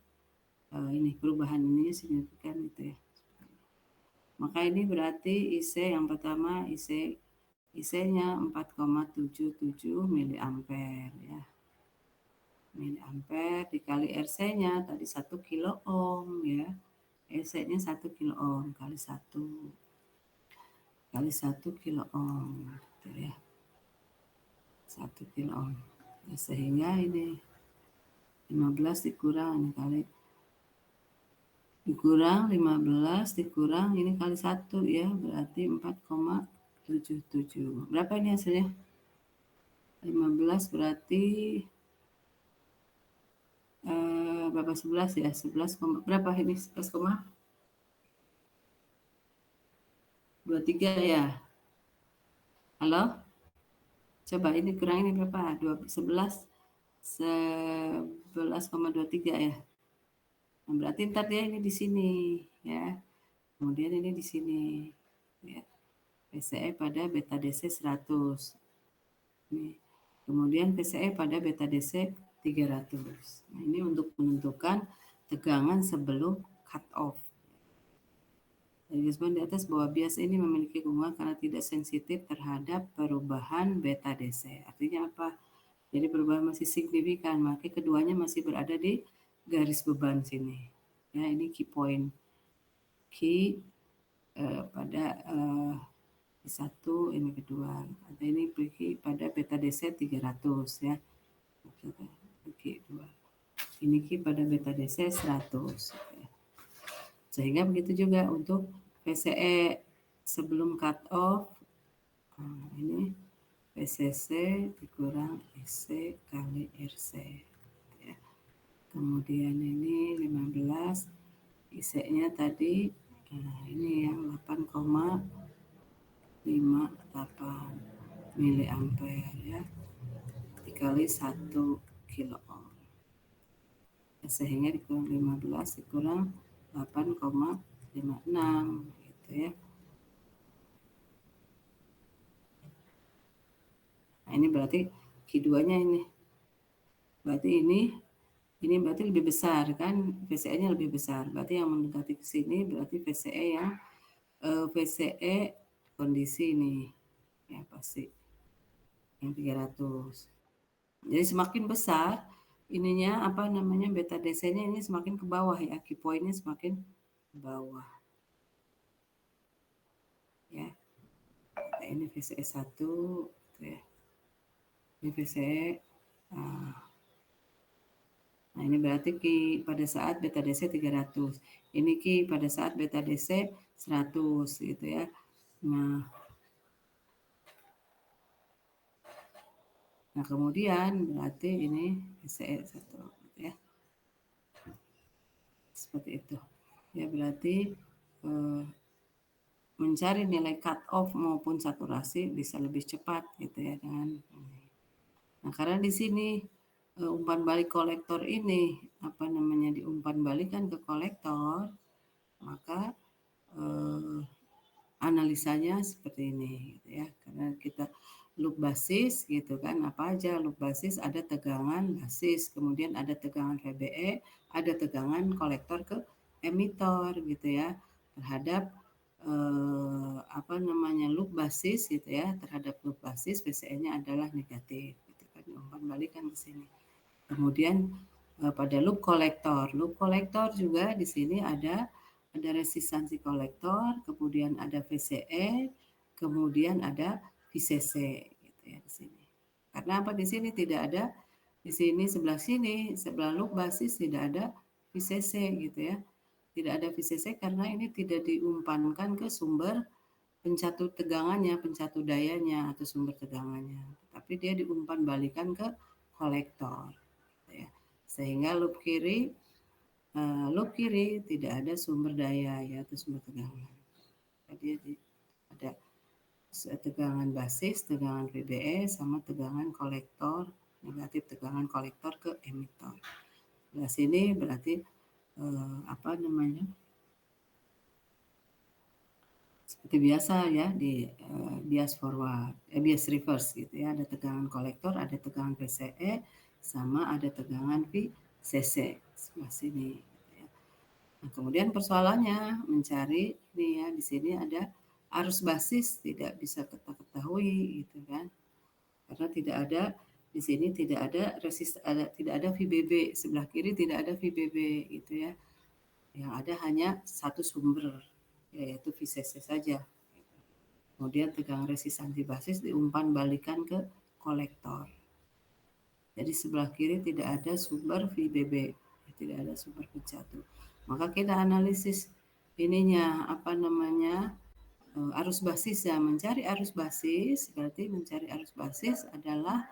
ini perubahan ini signifikan gitu ya. Maka ini berarti IC yang pertama IC-nya 4,77 miliampere ya. Miliampere dikali RC-nya tadi 1 kilo ohm ya. RC-nya 1 kilo ohm kali 1 kilo ohm gitu ya. 1 kilo ohm. Ya, sehingga ini 15 dikurang ini kali dikurang 15 dikurang ini kali 1 ya, berarti 4,77. Berapa ini hasilnya? 15 berarti berapa 11 ya? 11, berapa ini? 11,23 ya. Halo? Coba ini kurang ini berapa? 11,23 ya. Nah, berarti ntar dia ini di sini ya. Kemudian ini di sini ya. PCE pada beta DC 100. Nih. Kemudian PCE pada beta DC 300. Nah, ini untuk menentukan tegangan sebelum cut off. Disebutkan di atas bahwa bias ini memiliki gangguan karena tidak sensitif terhadap perubahan beta DC. Artinya apa? Jadi perubahan masih signifikan, maka keduanya masih berada di garis beban sini. Ya, ini key point. Key pada satu, ini kedua. Atau ini key pada beta DC 300 ya. Key 2. Ini key pada beta DC 100. Ya. Sehingga begitu juga untuk PCE sebelum cut off. Nah, ini PCC dikurang IC kali RC. Ya. Kemudian ini 15, IC-nya tadi, nah ini yang 8,58 miliampere ya, dikali 1 kilo ohm. Sehingga dikurang 15 dikurang 8,56 gitu ya. Nah, ini berarti Q2-nya ini. Berarti ini berarti lebih besar kan, VCE-nya lebih besar. Berarti yang mendekati ke sini berarti VCE yang VCE kondisi ini ya pasti yang 300. Jadi semakin besar ininya apa namanya beta DC-nya ini semakin ke bawah ya, key point-nya semakin ke bawah. Ya. Nah, ini VCE 1 gitu ya. Ini VCE nah, ini berarti Ki pada saat beta DC 300. Ini Ki pada saat beta DC 100 gitu ya. Nah, kemudian berarti ini PCE 1 gitu ya. Seperti itu. Ya berarti mencari nilai cut off maupun saturasi bisa lebih cepat gitu ya dengan. Nah, karena di sini umpan balik kolektor ini apa namanya diumpan balikan ke kolektor, maka analisanya seperti ini gitu ya. Karena kita loop basis gitu kan, apa aja loop basis, ada tegangan basis, kemudian ada tegangan VBE, ada tegangan kolektor ke emitor gitu ya, terhadap apa namanya loop basis gitu ya, terhadap loop basis PCE-nya adalah negatif gitu kan, umpan balikan ke sini. Kemudian pada loop kolektor juga di sini ada resistansi kolektor, kemudian ada VCE, kemudian ada VCC gitu ya di sini. Karena apa di sini tidak ada, di sini sebelah loop basis tidak ada VCC gitu ya. Tidak ada VCC karena ini tidak diumpankan ke sumber pencatu tegangannya, pencatu dayanya atau sumber tegangannya. Tapi dia diumpan balikan ke kolektor. Gitu ya. Sehingga loop kiri tidak ada sumber daya ya atau sumber tegangan. Jadi ada tegangan basis, tegangan VBE sama tegangan kolektor, negatif tegangan kolektor ke emitor. Nah, sini berarti apa namanya? Seperti biasa ya di bias forward, bias reverse gitu ya. Ada tegangan kolektor, ada tegangan PCE, sama ada tegangan VCC sebelah sini. Gitu ya. Nah, kemudian persoalannya mencari ini ya di sini ada arus basis tidak bisa kita ketahui gitu kan, karena tidak ada di sini tidak ada tidak ada VBB sebelah kiri tidak ada VBB gitu ya. Yang ada hanya satu sumber yaitu VCC saja. Kemudian tegangan resistansi basis diumpan balikan ke kolektor. Jadi sebelah kiri tidak ada sumber VBB, tidak ada sumber pencatu. Maka kita analisis ininya apa namanya arus basis ya, mencari arus basis berarti mencari arus basis adalah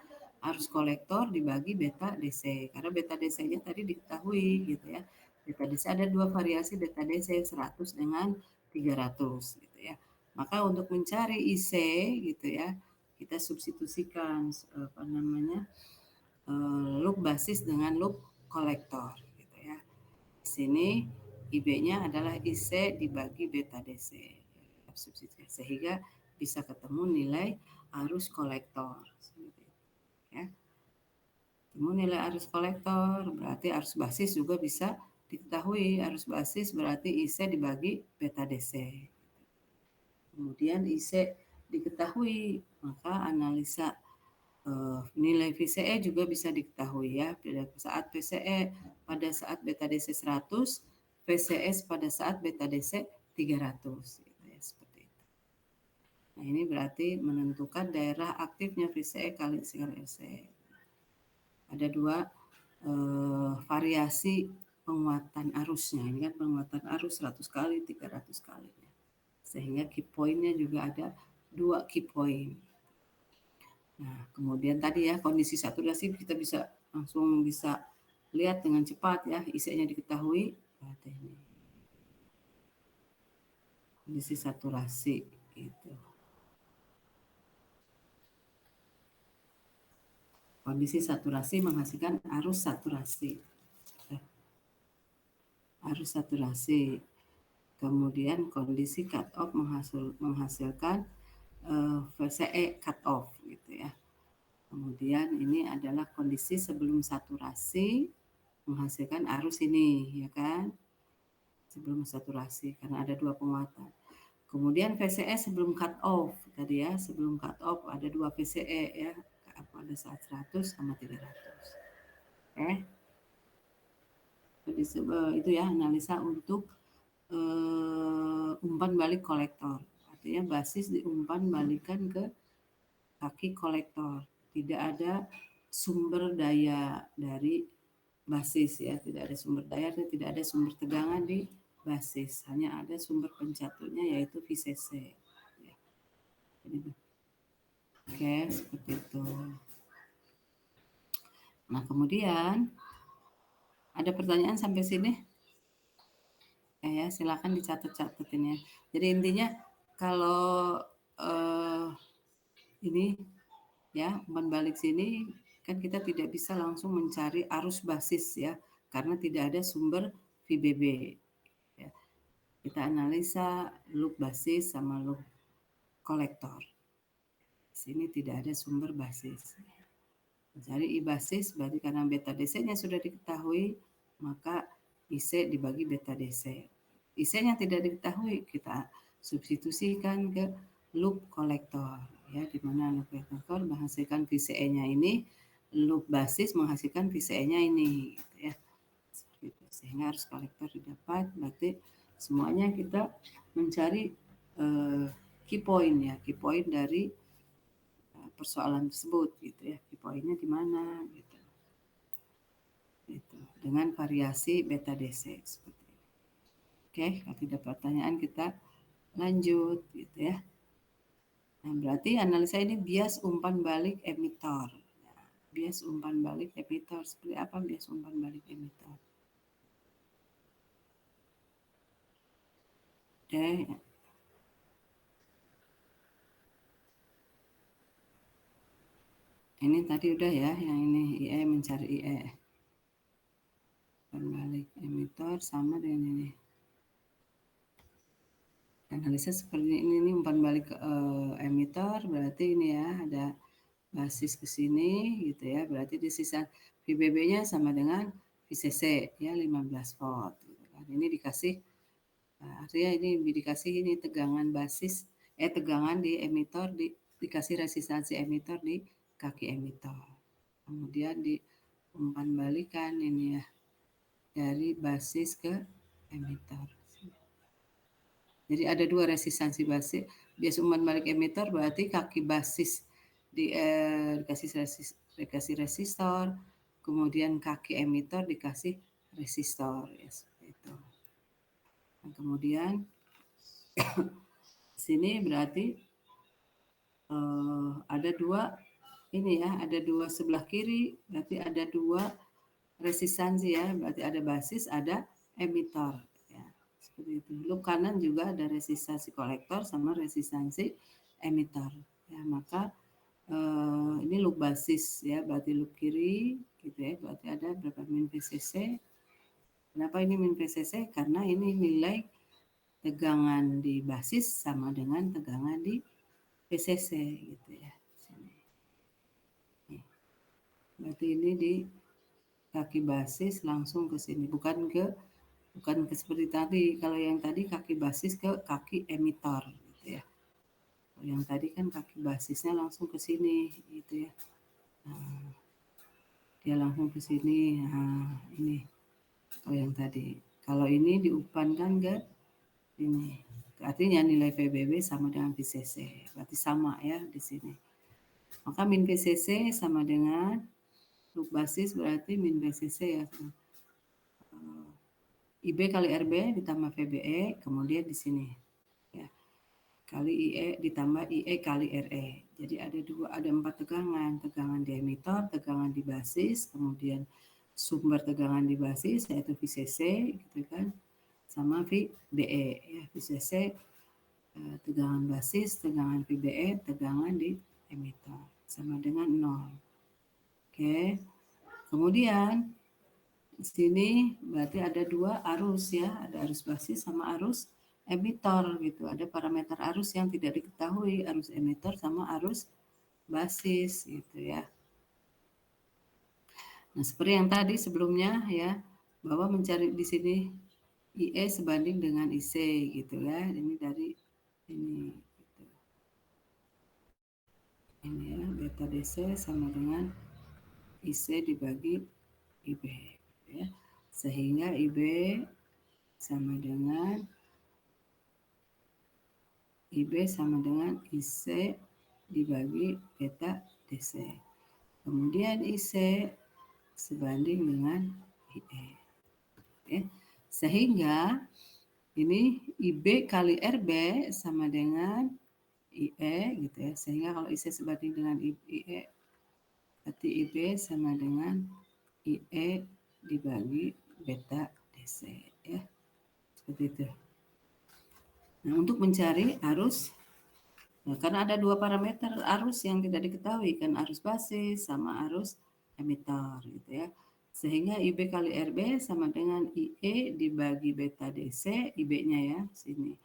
arus kolektor dibagi beta DC, karena beta DC-nya tadi diketahui gitu ya. Beta DC ada dua variasi beta DC 100 dengan 300 gitu ya. Maka untuk mencari IC gitu ya, kita substitusikan apa namanya loop basis dengan loop kolektor gitu ya. sini IB-nya adalah IC dibagi beta DC. Sehingga bisa ketemu nilai arus kolektor. Ya. Ketemu nilai arus kolektor, berarti arus basis juga bisa diketahui. Arus basis berarti IC dibagi beta DC. Kemudian IC diketahui, maka analisa nilai VCE juga bisa diketahui ya. Pada saat VCE pada saat beta DC 100, VCS pada saat beta DC 300 gitu ya, seperti itu. Nah, ini berarti menentukan daerah aktifnya VCE kali RC. Ada dua variasi penguatan arusnya. Ini kan penguatan arus 100 kali, 300 kali. Sehingga key point-nya juga ada 2 key point. Nah, kemudian tadi ya kondisi saturasi kita bisa langsung bisa lihat dengan cepat ya, IC-nya diketahui. Berarti ini kondisi saturasi gitu. Kondisi saturasi menghasilkan arus saturasi. Arus saturasi. Kemudian kondisi cut off menghasilkan VCE cut off gitu ya. Kemudian ini adalah kondisi sebelum saturasi menghasilkan arus ini ya kan. Sebelum saturasi karena ada dua penguatan. Kemudian VCE sebelum cut off tadi ya, sebelum cut off ada dua VCE ya, pada saat 100 sama 300. Jadi itu ya analisa untuk umpan balik kolektor. Artinya basis diumpan balikan ke kaki kolektor. Tidak ada sumber daya dari basis ya, tidak ada sumber daya dan tidak ada sumber tegangan di basis. Hanya ada sumber pencatunya yaitu VCC. Ya. Oke, seperti itu. Nah, kemudian ada pertanyaan sampai sini? Ya, silakan dicatat-catat ini ya. Jadi intinya kalau ini ya umpan balik sini kan kita tidak bisa langsung mencari arus basis ya karena tidak ada sumber VBB. Ya. Kita analisa loop basis sama loop kolektor. Sini tidak ada sumber basis. Mencari I basis berarti karena beta DC-nya sudah diketahui maka IC dibagi beta DC. IC-nya tidak diketahui kita substitusikan ke loop kolektor ya, di mana loop kolektor menghasilkan VCE-nya ini, loop basis menghasilkan VCE-nya ini gitu ya. Sehingga arus kolektor didapat, berarti semuanya kita mencari key point ya, key point dari persoalan tersebut gitu ya, key point-nya di mana gitu. Gitu. Dengan variasi beta DC seperti ini. Oke, kalau tidak pertanyaan kita lanjut gitu ya. Nah, berarti analisa ini bias umpan balik emitor. Nah, bias umpan balik emitor. Seperti apa bias umpan balik emitor? Oke. Ini tadi udah ya, yang ini IE mencari IE. Umpan balik emitor sama dengan ini. Analisa seperti ini umpan balik emitor, berarti ini ya ada basis ke sini gitu ya, berarti di sisa VBB-nya sama dengan VCC ya 15 volt gitu kan. Ini dikasih artinya ini dikasih ini tegangan basis tegangan di emitor dikasih resistansi emitor di kaki emitor. Kemudian di umpan balikan ini ya dari basis ke emitor. Jadi ada dua resistansi basis. Bias umpan balik emitor berarti kaki basis dikasih resistor, kemudian kaki emitor dikasih resistor ya seperti itu. Nah, kemudian sini berarti ada dua ini ya, ada dua sebelah kiri, berarti ada dua resistansi ya, berarti ada basis, ada emitor. Seperti itu. Loop kanan juga ada resistansi kolektor sama resistansi emitor. Ya, maka ini loop basis ya, berarti loop kiri gitu ya, berarti ada berapa min VCC, Kenapa ini min VCC? Karena ini nilai tegangan di basis sama dengan tegangan di VCC gitu ya. Sini. Berarti ini di kaki basis langsung ke sini, bukan ke seperti tadi. Kalau yang tadi kaki basis ke kaki emitor gitu ya. Kalau yang tadi kan kaki basisnya langsung ke sini gitu ya. Nah, dia langsung ke sini. Nah, ini kalau yang tadi. Kalau ini diupankan ke ini. Artinya nilai VBB sama dengan VCC. Berarti sama ya di sini. Maka min VCC sama dengan loop basis berarti min VCC ya. IB kali RB ditambah VBE, kemudian di sini ya, kali IE ditambah IE kali RE. Jadi ada 4 tegangan, tegangan di emitor, tegangan di basis, kemudian sumber tegangan di basis yaitu VCC gitu kan, sama VBE ya, VCC tegangan basis, tegangan VBE, tegangan di emitor sama dengan 0. Oke. Kemudian di sini berarti ada 2 arus ya, ada arus basis sama arus emitor gitu. Ada parameter arus yang tidak diketahui, arus emitor sama arus basis gitu ya. Nah, seperti yang tadi sebelumnya ya, bahwa mencari di sini IE sebanding dengan IC gitu ya. Ini dari ini gitu. Ini ya, beta DC sama dengan IC dibagi IB ya. Sehingga IB sama dengan IB sama dengan IC dibagi beta DC. Kemudian IC sebanding dengan IE. Ya. Sehingga ini IB kali RB sama dengan IE gitu ya. Sehingga kalau IC sebanding dengan IE, berarti IB sama dengan IE dibagi beta DC ya. Seperti itu. Nah, untuk mencari arus, nah, karena ada 2 parameter arus yang tidak diketahui kan, arus basis sama arus emitor gitu ya. Sehingga IB kali RB sama dengan IE dibagi beta DC, IB-nya ya sini.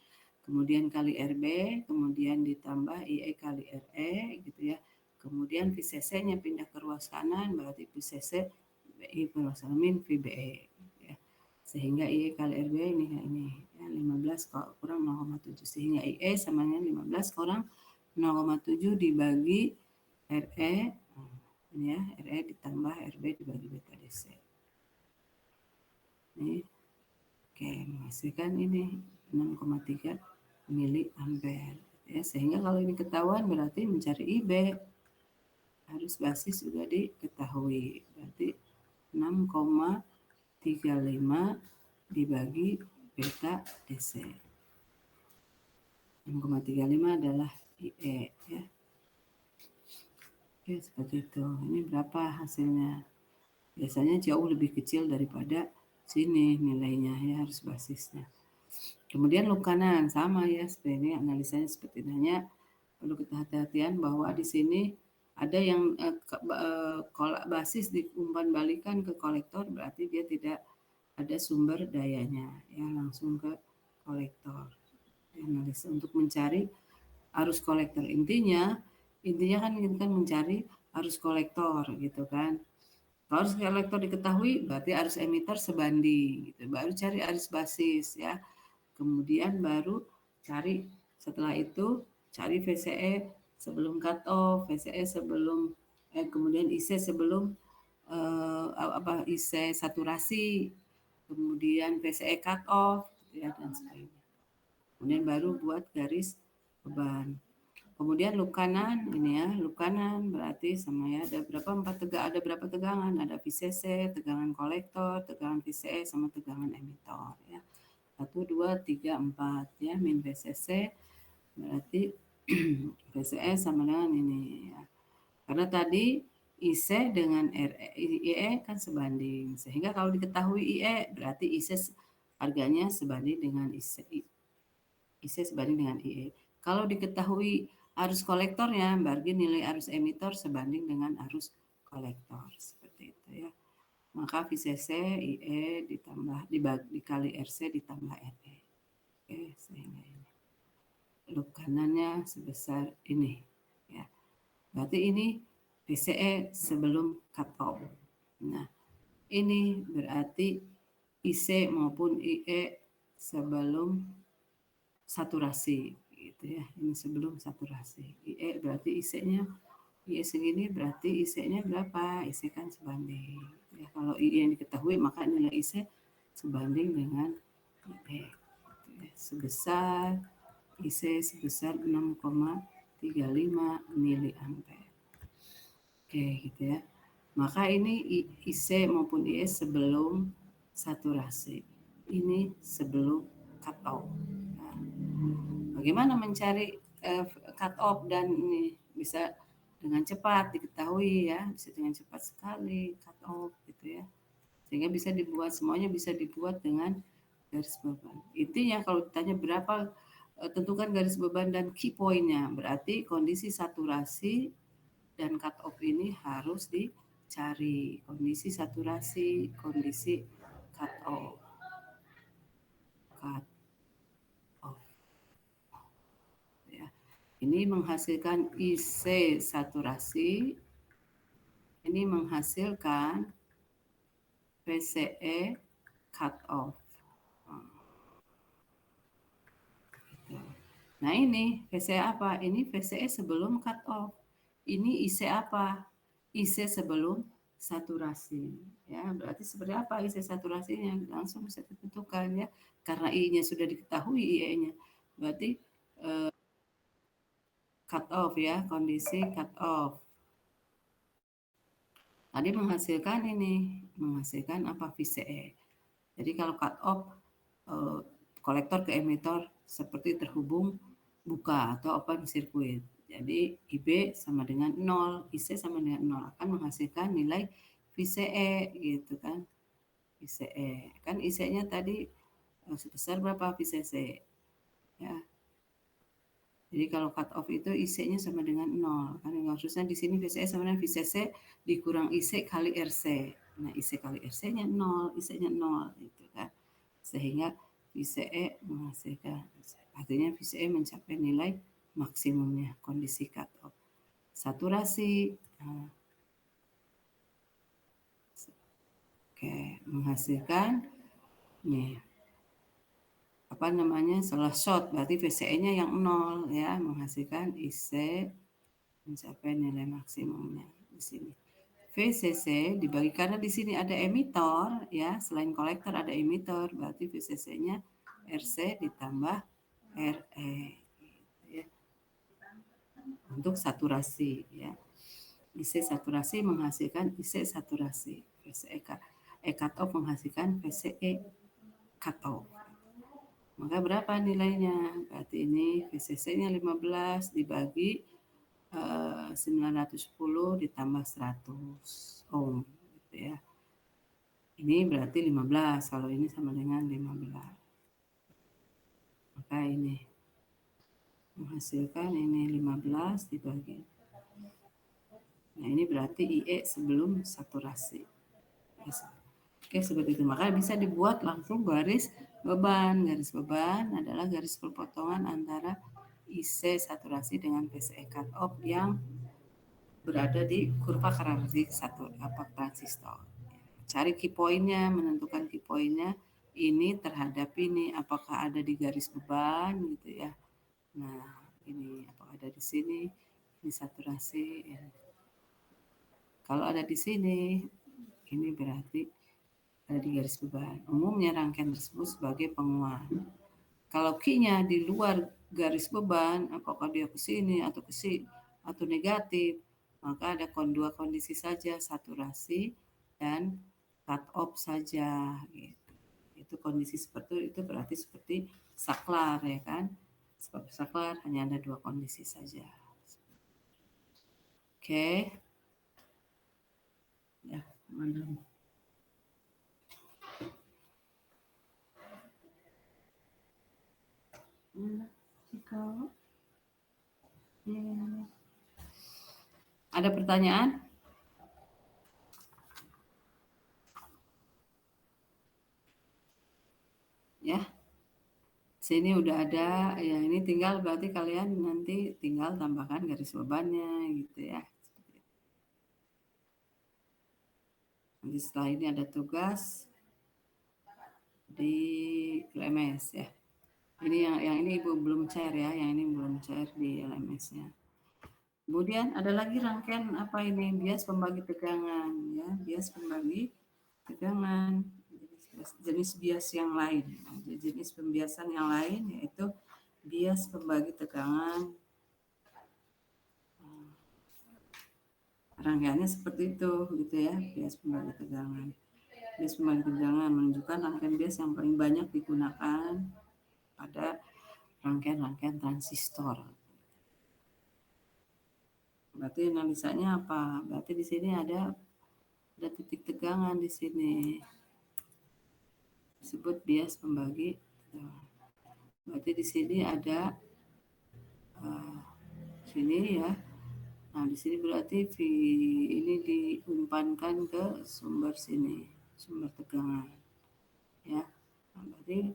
Kemudian kali RB, kemudian ditambah IE kali RE gitu ya. Kemudian VCC-nya pindah ke ruas kanan, berarti VCC BI ruas kanan min VBE ya. Sehingga IE kali RB ini ya, 15 kurang 0,7, sehingga IE sama dengan 15 kurang 0,7 dibagi RE ini ya, RE ditambah RB dibagi beta DC. Ini oke, menghasilkan ini 6,3 mili ampere ya. Sehingga kalau ini ketahuan berarti mencari IB harus basis sudah diketahui, berarti 6,35 dibagi beta DC. 6,35 adalah IE ya. Oke, seperti itu. Ini berapa hasilnya? Biasanya jauh lebih kecil daripada sini nilainya ya, harus basisnya. Kemudian loop kanan sama ya, seperti ini analisanya seperti ini. Hanya perlu kita hati-hatian bahwa di sini ada yang basis diumpan balikan ke kolektor, berarti dia tidak ada sumber dayanya ya, langsung ke kolektor. Analisa untuk mencari arus kolektor, intinya kan kita kan mencari arus kolektor gitu kan. Kalau arus kolektor diketahui berarti arus emitor sebanding gitu, baru cari arus basis ya. Kemudian baru cari, setelah itu cari VCE sebelum cut off, VCE sebelum kemudian IC sebelum IC saturasi, kemudian VCE cut off ya, dan sebagainya. Kemudian baru buat garis beban. Kemudian loop kanan ini ya, loop kanan berarti sama ya, ada berapa tegangan, ada VCC, tegangan kolektor, tegangan VCE sama tegangan emitor ya. 1, 2, 3, 4 ya, min VCC berarti VCE sama dengan ini ya. Karena tadi IC dengan IE kan sebanding, sehingga kalau diketahui IE berarti IC harganya sebanding dengan IC sebanding dengan IE. Kalau diketahui arus kolektornya, berarti nilai arus emitor sebanding dengan arus kolektor, seperti itu ya. maka VCC IE dikali RC ditambah RE. Oke, sehingga ini loop kanannya sebesar ini ya. Berarti ini VCE sebelum cut off. Nah, ini berarti IC maupun IE sebelum saturasi gitu ya. Ini sebelum saturasi. IE berarti IC-nya IE segini berarti IC-nya berapa? IC kan sebanding. Ya, kalau IE yang diketahui maka nilai IC sebanding dengan IE. Ya, sebesar IC sebesar 6,35 miliampere. Oke, gitu ya. Maka ini IC maupun IE sebelum saturasi. Ini sebelum cut off. Nah, bagaimana mencari cut off dan ini bisa dengan cepat diketahui ya, bisa dengan cepat sekali cut off gitu ya. Sehingga bisa dibuat semuanya bisa dibuat dengan garis beban. Intinya kalau ditanya berapa tentukan garis beban dan key point-nya, berarti kondisi saturasi dan cut off ini harus dicari. Kondisi saturasi, kondisi cut off. Cut off. Ya. Ini menghasilkan IC saturasi. Ini menghasilkan VCE cut off. Nah ini VCE apa? Ini VCE sebelum cut off. Ini IC apa? IC sebelum saturasi. Ya, berarti seperti apa IC saturasinya? Langsung bisa ditentukan ya. Karena I-nya sudah diketahui IE-nya. Berarti cut off ya, kondisi cut off. Tadi menghasilkan ini, menghasilkan apa? VCE. Jadi kalau cut off kolektor ke emitor seperti terhubung buka atau open circuit. Jadi IB sama dengan 0, IC sama dengan 0 akan menghasilkan nilai VCE gitu kan. VCE. Kan IC-nya tadi sebesar berapa VCC? Ya. Jadi kalau cut off itu IC-nya sama dengan 0. Kan maksudnya di sini VCE sama dengan VCC dikurang IC kali RC. Nah, IC kali RC-nya 0, IC-nya 0 gitu kan. Sehingga VCE menghasilkan, artinya VCE mencapai nilai maksimumnya kondisi cut off. Saturasi, oke, menghasilkan nih apa namanya salah short, berarti VCE-nya yang 0 ya, menghasilkan IC mencapai nilai maksimumnya di sini. VCC dibagi karena di sini ada emitor ya, selain kolektor ada emitor, berarti VCC-nya RC ditambah RE gitu ya. Untuk saturasi ya. IC saturasi menghasilkan IC saturasi. VCE cut off menghasilkan VCE cut off. Maka berapa nilainya? Berarti ini VCC-nya 15 dibagi 910 ditambah 100 ohm gitu ya. Ini berarti 15, kalau ini sama dengan 15. Maka ini menghasilkan ini 15 dibagi. Nah, ini berarti IE sebelum saturasi. Oke, seperti itu. Maka bisa dibuat langsung garis beban. Garis beban adalah garis perpotongan antara IC saturasi dengan VCE cut off yang berada di kurva karakteristik transistor. Cari key point-nya, menentukan key point-nya ini terhadap ini apakah ada di garis beban gitu ya. Nah, ini apakah ada di sini, ini saturasi. Ya. Kalau ada di sini, ini berarti ada di garis beban. Umumnya rangkaian tersebut sebagai penguat. Kalau Q-nya di luar garis beban, apakah dia ke sini atau ke sini atau negatif, maka ada dua kondisi saja, saturasi dan cut off saja. Gitu. Itu kondisi seperti itu berarti seperti saklar ya kan? Seperti saklar hanya ada dua kondisi saja. Oke. Ya, mana? Ada pertanyaan? Sini udah ada, ya ini tinggal berarti kalian nanti tinggal tambahkan garis bebannya gitu ya. Nanti setelah ini ada tugas di LMS ya. Ini yang ini Ibu belum cair ya, yang ini belum cair di LMS-nya. Kemudian ada lagi rangkaian apa ini? Bias pembagi tegangan ya, bias pembagi tegangan. Jenis bias yang lain. Jenis pembiasan yang lain yaitu bias pembagi tegangan. Rangkaiannya seperti itu gitu ya, bias pembagi tegangan. Bias pembagi tegangan menunjukkan rangkaian bias yang paling banyak digunakan pada rangkaian-rangkaian transistor. Berarti analisanya apa? Berarti di sini ada titik tegangan di sini. Disebut bias pembagi tegangan. Berarti di sini ada sini ya. Nah, di sini berarti V ini diumpankan ke sumber sini, sumber tegangan. Ya. Nah, berarti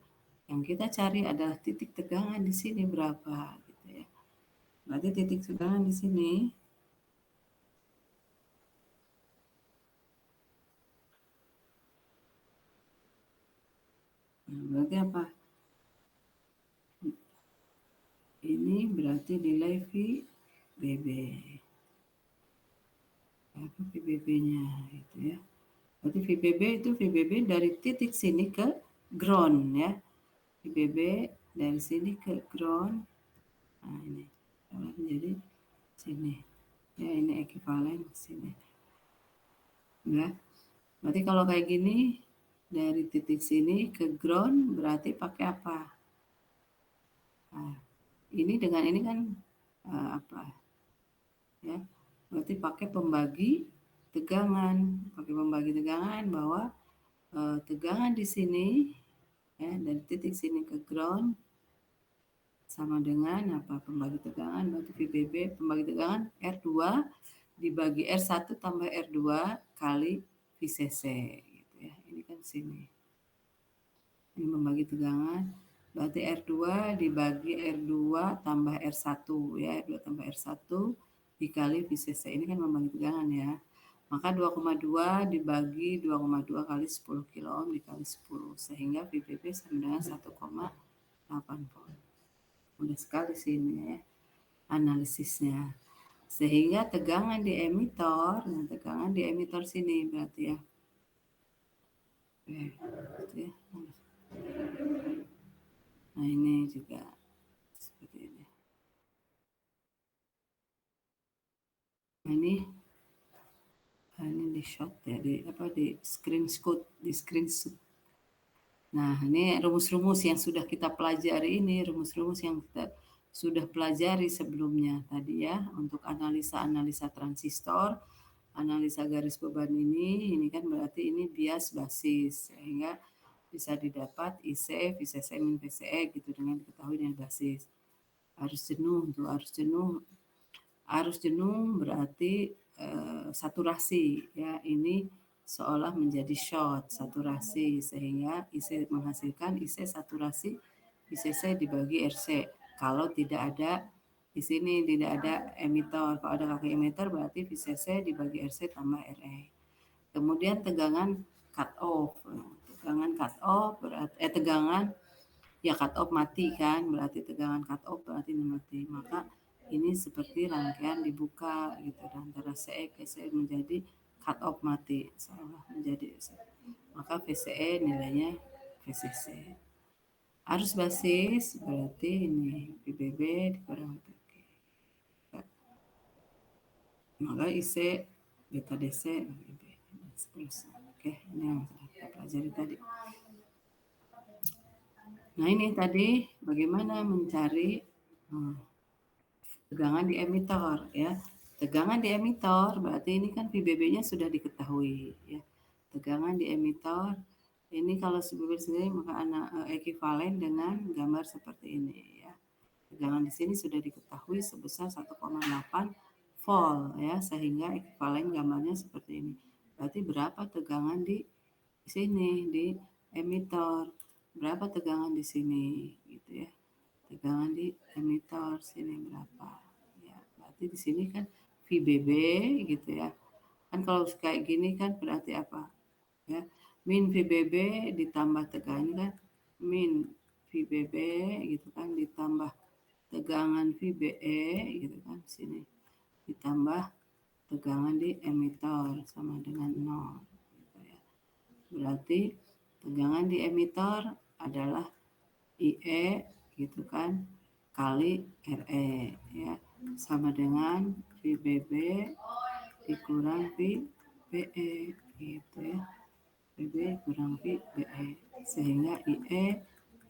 yang kita cari adalah titik tegangan di sini berapa gitu ya. Berarti titik tegangan di sini berarti apa? Ini berarti nilai VBB. Apa VBB-nya itu ya. Berarti VBB itu VBB dari titik sini ke ground ya. VBB dari sini ke ground. Nah, ini kalau menjadi sini. Ya, ini ekuivalen sini. Ya. Berarti kalau kayak gini dari titik sini ke ground berarti pakai apa? Nah, ini dengan ini kan apa? Ya. Berarti pakai pembagi tegangan. Pakai pembagi tegangan bahwa tegangan di sini ya dari titik sini ke ground sama dengan apa? Pembagi tegangan berarti VBB pembagi tegangan R2 dibagi R1 tambah R2 kali VCC gitu ya. Ini kan sini. Ini membagi tegangan berarti R2 dibagi R2 tambah R1 ya, R2 tambah R1 dikali VCC. Ini kan membagi tegangan ya. Maka 2,2 dibagi 2,2 kali 10 kilo ohm dikali 10 sehingga VBB sama dengan 1,8 volt. Mudah sekali sih ini ya analisisnya. Sehingga tegangan di emitor, nah tegangan di emitor sini berarti ya. Oke, gitu ya. Nah ini juga seperti ini. Nah ini di shot ya, di screenshot, di screenshot. Nah ini rumus-rumus yang sudah kita pelajari ini, rumus-rumus yang kita sudah pelajari sebelumnya tadi ya, untuk analisa transistor, analisa garis beban ini kan berarti ini bias basis, sehingga bisa didapat IC, VCC, min VCE gitu dengan diketahui dengan basis. Arus jenuh berarti saturasi ya, ini seolah menjadi short saturasi sehingga IC menghasilkan IC saturasi VCC dibagi RC. Kalau tidak ada di sini tidak ada emitor, kalau ada kaki emitor berarti VCC dibagi RC tambah RE. Kemudian tegangan cut off. Tegangan cut off berarti tegangan ya cut off mati kan, berarti tegangan cut off berarti ini mati. Maka ini seperti rangkaian dibuka gitu antara CE ke CE menjadi cut off mati, seolah menjadi maka VCE nilainya VCC. Arus basis berarti ini PBB dikurang PK. Maka IC beta DC PBB. Oke, ini yang kita pelajari tadi. Nah ini tadi bagaimana mencari tegangan di emitor ya. Tegangan di emitor berarti ini kan VBB-nya sudah diketahui ya. Tegangan di emitor ini kalau sendiri maka ekuivalen dengan gambar seperti ini ya. Tegangan di sini sudah diketahui sebesar 1,8 volt ya, sehingga ekuivalen gambarnya seperti ini. Berarti berapa tegangan di sini di emitor? berapa tegangan di sini gitu ya. Tegangan di emitor sini berapa. Ya, berarti di sini kan VBB gitu ya. Kan kalau kayak gini kan berarti apa? Ya, min VBB ditambah tegangan kan min VBB gitu kan ditambah tegangan VBE gitu kan sini ditambah tegangan di emitor sama dengan 0 gitu ya. Berarti tegangan di emitor adalah IE gitu kan kali RE ya sama dengan VBB dikurang VBE gitu ya. VB kurang VBE sehingga IE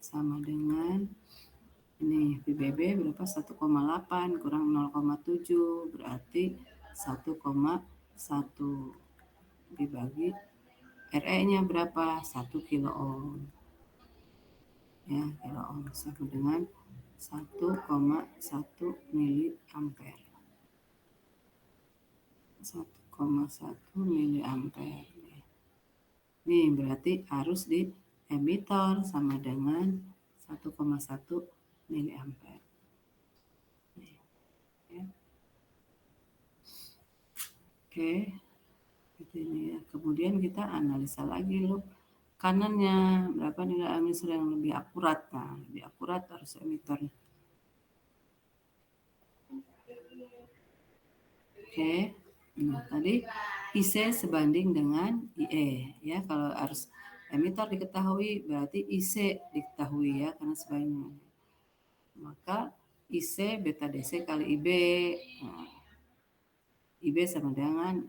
sama dengan ini VBB berapa 1,8 kurang 0,7 berarti 1,1 dibagi RE-nya berapa 1 kilo ohm ya kilo ohm sama dengan 1,1 mili ampere 1,1 mili ampere nih berarti arus di emitor sama dengan 1,1 mili ampere ya. Oke gitu ini ya. Kemudian kita analisa lagi loh kanannya berapa nilai emitor yang lebih akurat. Nah, lebih akurat harus emitornya. Oke. Nah, tadi IC sebanding dengan IE ya. Kalau harus emitor diketahui berarti IC diketahui ya karena sebanding. Maka IC beta DC kali IB. Nah, IB sama dengan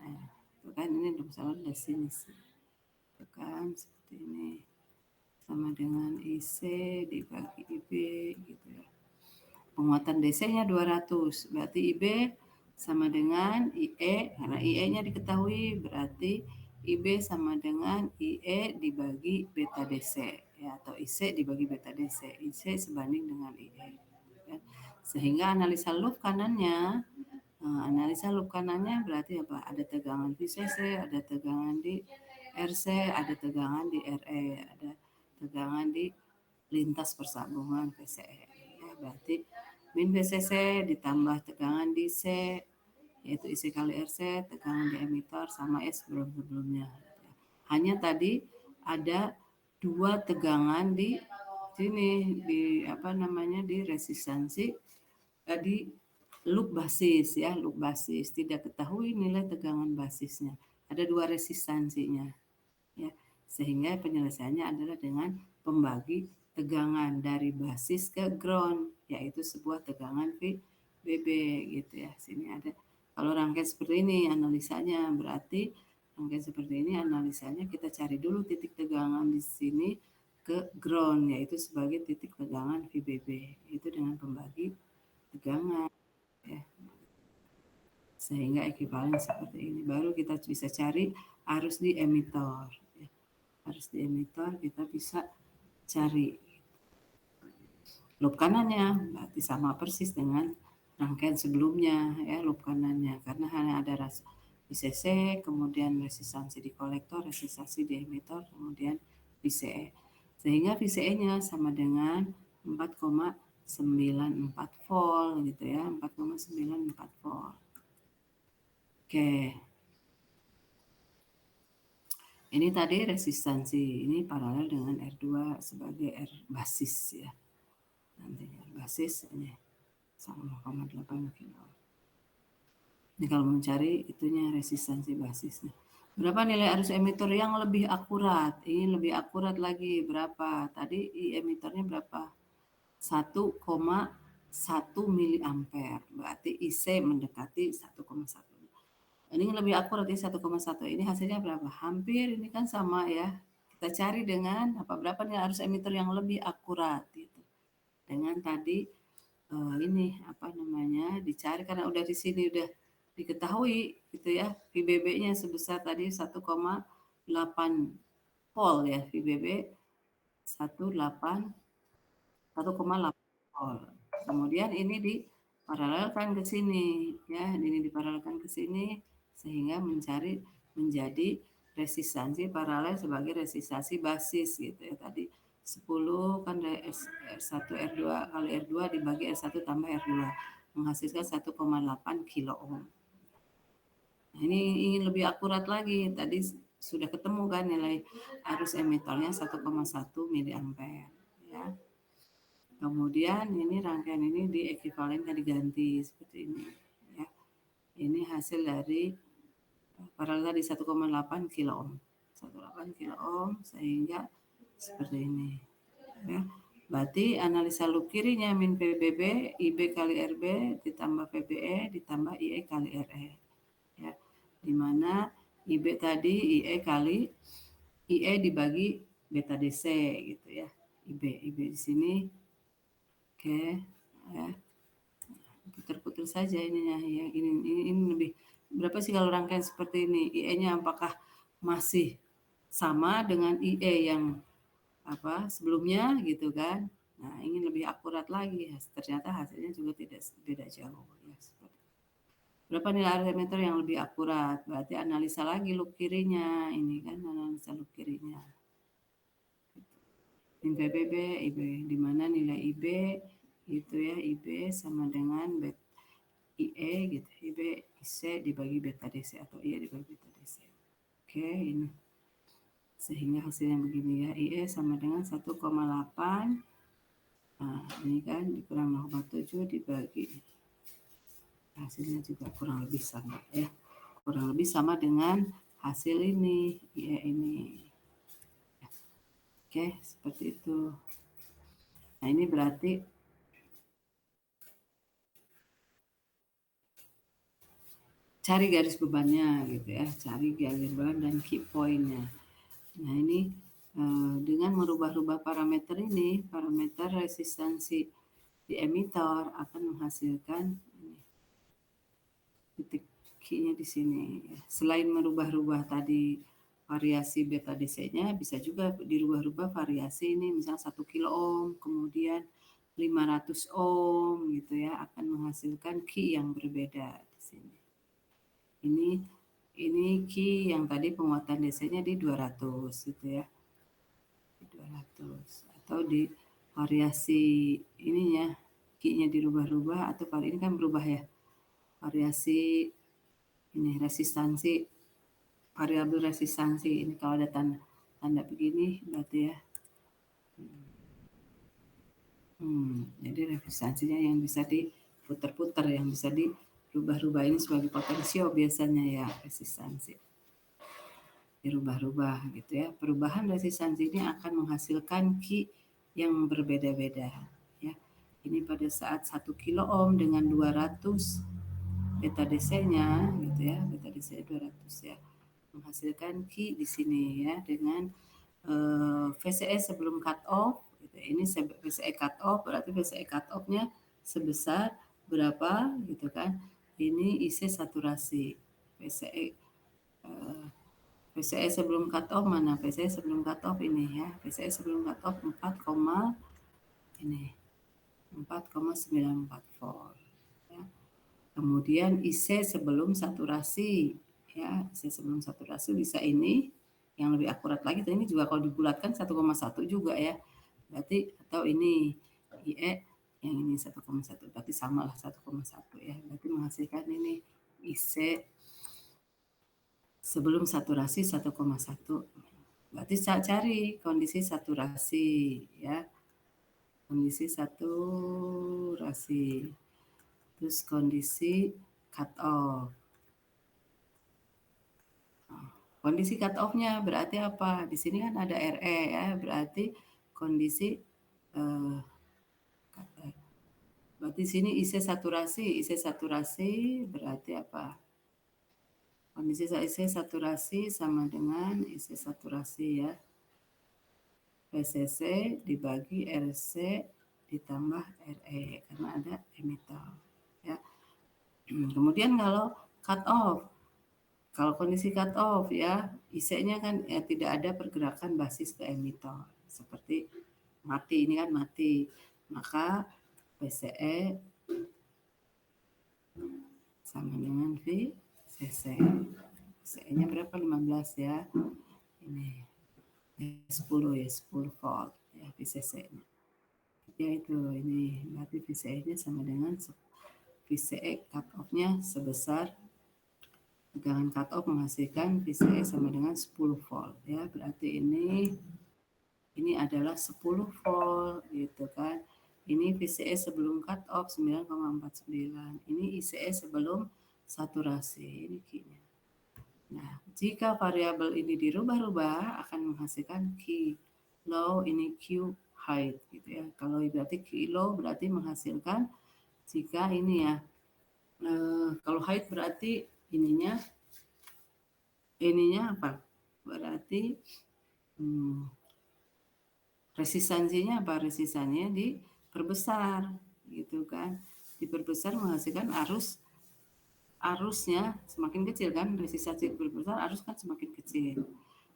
kan ini misalnya dari sini sih. Kan seperti ini. Sama dengan IC dibagi IB gitu ya. Penguatan DC-nya 200, berarti IB sama dengan IE, karena IE-nya diketahui berarti IB sama dengan IE dibagi beta DC ya, atau IC dibagi beta DC. IC sebanding dengan IE. Ya. Sehingga analisa loop kanannya analisa loop kanannya berarti apa? Ada tegangan VCC, ada tegangan di RC, ada tegangan di RE, ada tegangan di lintas persambungan VCE. Ya, berarti min VCC ditambah tegangan di C, yaitu IC kali RC, tegangan di emitor sama S sebelum-sebelumnya. Hanya tadi ada dua tegangan di sini di apa namanya di resistansi di loop basis ya, loop basis tidak ketahui nilai tegangan basisnya. Ada dua resistansinya ya. Sehingga penyelesaiannya adalah dengan pembagi tegangan dari basis ke ground yaitu sebuah tegangan VBB gitu ya. Sini ada kalau rangkaian seperti ini analisanya berarti rangkaian seperti ini analisanya kita cari dulu titik tegangan di sini ke ground yaitu sebagai titik tegangan VBB itu dengan pembagi tegangan ya. Sehingga ekuivalen seperti ini baru kita bisa cari arus di emitor ya. Arus di emitor kita bisa cari loop kanannya berarti sama persis dengan rangkaian sebelumnya ya loop kanannya karena hanya ada VCC kemudian resistansi di kolektor resistansi di emitor kemudian VCE sehingga VCE-nya sama dengan 4,94 volt gitu ya 4,94 volt. Oke. Ini tadi resistansi, ini paralel dengan R2 sebagai R basis ya. Nanti R basis ini sama 0,8 kilo. Ini kalau mencari itunya resistansi basisnya. Berapa nilai arus emitor yang lebih akurat? Ini lebih akurat lagi berapa? Tadi emitornya berapa? 1,1 mili ampere. Berarti IC mendekati 1,1. Ini lebih akurat ya 1,1. Ini hasilnya berapa? Hampir ini kan sama ya. Kita cari dengan apa berapa nih arus emitor yang lebih akurat gitu. Dengan tadi ini apa namanya dicari karena udah di sini udah diketahui gitu ya. VBB-nya sebesar tadi 1,8 volt ya. VBB 1,8 volt. Kemudian ini diparalelkan ke sini ya. Ini diparalelkan ke sini sehingga mencari menjadi resistansi paralel sebagai resistansi basis gitu ya tadi 10 kan R1 R2 kali R2 dibagi R1 tambah R2 menghasilkan 1,8 kilo ohm. Nah, ini ingin lebih akurat lagi. Tadi sudah ketemu kan nilai arus emitornya 1,1 miliampere ya. Kemudian ini rangkaian ini diekuivalenkan diganti seperti ini ya. Ini hasil dari paralel di 1,8 kilo ohm. 1,8 kilo ohm sehingga seperti ini ya. Berarti analisa loop kirinya min PBB IB kali RB ditambah PBE ditambah IE kali RE ya. Dimana IB tadi IE kali IE dibagi beta DC gitu ya. IB di sini oke ya. Putar-putar saja ininya ya. Ini lebih berapa sih kalau rangkaian seperti ini? IE-nya apakah masih sama dengan IE yang apa sebelumnya gitu kan? Nah, ingin lebih akurat lagi. Ternyata hasilnya juga tidak beda jauh ya. Berapa nilai artimeter yang lebih akurat? Berarti analisa lagi loop kirinya. Ini kan analisa loop kirinya. Min PBB, IB. Di mana nilai IB itu ya, IB sama dengan IE gitu. IB IC dibagi beta DC atau IE dibagi beta DC. Oke, ini. Sehingga hasilnya begini ya. IE sama dengan 1,8. Nah, ini kan dikurang 0,7 dibagi. Hasilnya juga kurang lebih sama ya. Kurang lebih sama dengan hasil ini, IE ini. Oke, seperti itu. Nah, ini berarti cari garis bebannya gitu ya, cari garis beban dan key point-nya. Nah, ini dengan merubah-rubah parameter ini, parameter resistansi di emitor akan menghasilkan ini, titik key-nya di sini. Selain merubah-rubah tadi variasi beta DC-nya, bisa juga dirubah-rubah variasi ini, misalnya 1 kilo ohm, kemudian 500 ohm gitu ya, akan menghasilkan key yang berbeda di sini. Ini key yang tadi penguatan DC-nya di 200 gitu ya. Di 200 atau di variasi ininya key-nya dirubah-rubah atau kali ini kan berubah ya. Variasi ini resistansi variabel resistansi ini kalau ada tanda begini berarti ya. Jadi resistansinya yang bisa diputar-putar yang bisa dirubah-rubah ini sebagai potensio biasanya ya resistansi. Dirubah-rubah gitu ya. Perubahan resistansi ini akan menghasilkan key yang berbeda-beda ya. Ini pada saat 1 kilo ohm dengan 200 beta DC-nya gitu ya. Beta DC 200 ya. Menghasilkan key di sini ya dengan VCE sebelum cut off gitu. Ini VCE cut off berarti VCE cut off-nya sebesar berapa gitu kan. Ini IC saturasi. VCE sebelum cut off mana? VCE sebelum cut off ini ya. VCE sebelum cut off 4,944 volt ya. Kemudian IC sebelum saturasi ya. IC sebelum saturasi bisa ini yang lebih akurat lagi. Ini juga kalau dibulatkan 1,1 juga ya. Berarti atau ini IE yang ini 1,1 berarti samalah 1,1 ya. Berarti menghasilkan ini IC sebelum saturasi 1,1. Berarti cari kondisi saturasi ya. Kondisi saturasi. Terus kondisi cut off. Kondisi cut off-nya berarti apa? Di sini kan ada RE ya, berarti kondisi berarti sini IC saturasi berarti apa? Kondisi IC saturasi sama dengan IC saturasi ya. PCC dibagi RC ditambah RE karena ada emitor ya. Kemudian kalau cut off, kalau kondisi cut off ya, IC-nya kan ya, tidak ada pergerakan basis ke emitor seperti mati, ini kan mati, maka PCE sama dengan VCC. PCE-nya berapa? 15 ya. Ini 10 ya, 10 volt ya VCC-nya. Yaitu ini berarti VCE-nya sama dengan VCE cut off-nya sebesar tegangan cut off menghasilkan VCE sama dengan 10 volt ya. Berarti ini adalah 10 volt gitu kan. Ini VCE sebelum cut off 9,49. Ini ICE sebelum saturasi. Ini Q-nya. Nah, jika variabel ini dirubah-rubah akan menghasilkan Q low, ini Q high gitu ya. Kalau berarti Q low berarti menghasilkan jika ini ya. Kalau high berarti ininya apa? Berarti resistansinya apa? Resistansinya diperbesar gitu kan. Diperbesar menghasilkan arusnya semakin kecil kan, resistansi diperbesar, arus kan semakin kecil.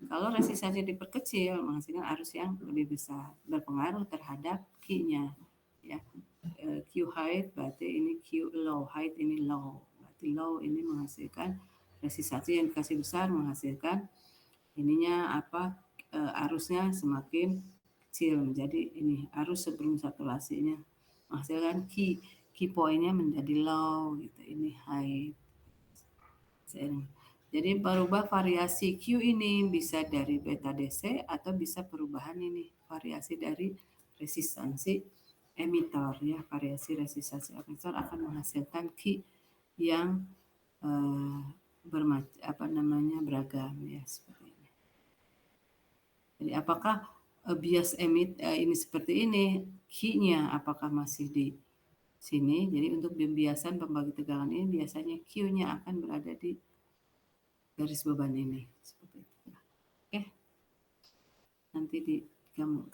Kalau resistansi diperkecil menghasilkan arus yang lebih besar, berpengaruh terhadap Q-nya ya. Q high berarti ini Q low, high ini low. Berarti low ini menghasilkan resistansi yang dikasih besar menghasilkan ininya apa arusnya semakin kecil. Jadi ini arus sebelum saturasinya menghasilkan key point-nya menjadi low gitu. Ini high. Jadi berubah variasi Q ini bisa dari beta DC atau bisa perubahan ini variasi dari resistansi emitor ya. Variasi resistansi emitor akan menghasilkan Q yang beragam ya seperti ini. Jadi apakah bias emit ini seperti ini, Q-nya apakah masih di sini? Jadi untuk pembiasan pembagi tegangan ini biasanya Q-nya akan berada di garis beban ini seperti itu. Oke. Nanti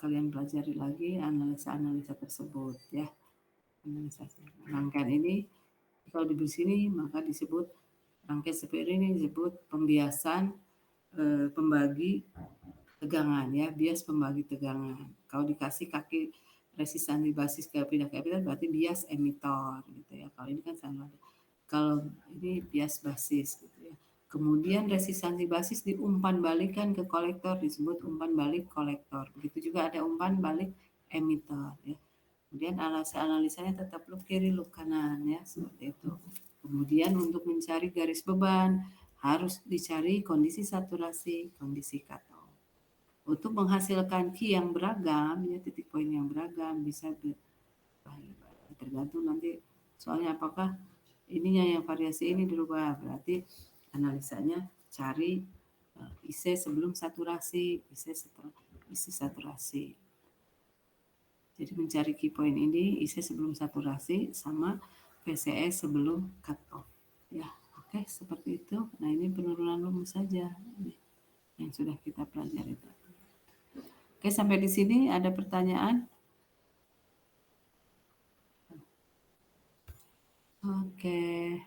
kalian pelajari lagi analisa-analisa tersebut ya. Analisa rangkaian ini kalau di sini maka disebut rangkaian seperti ini disebut pembiasan pembagi tegangan ya, bias pembagi tegangan. Kalau dikasih kaki resistansi basis ke pindah ke emitor berarti bias emitor gitu ya. Kalau ini kan sama. Kalau ini bias basis gitu ya. Kemudian resistansi basis diumpan balikan ke kolektor disebut umpan balik kolektor. Begitu juga ada umpan balik emitor ya. Kemudian analisanya tetap loop kiri loop kanan ya seperti itu. Kemudian untuk mencari garis beban harus dicari kondisi saturasi, kondisi cut off. Untuk menghasilkan Q yang beragam ya titik poin yang beragam bisa tergantung nanti soalnya apakah ininya yang variasi ini dirubah berarti analisanya cari IC sebelum saturasi, IC setelah IC saturasi. Jadi mencari key point ini IC sebelum saturasi sama VCE sebelum cut off. Ya, oke seperti itu. Nah ini penurunan rumus saja ini yang sudah kita pelajari tadi. Oke sampai di sini ada pertanyaan? Oke,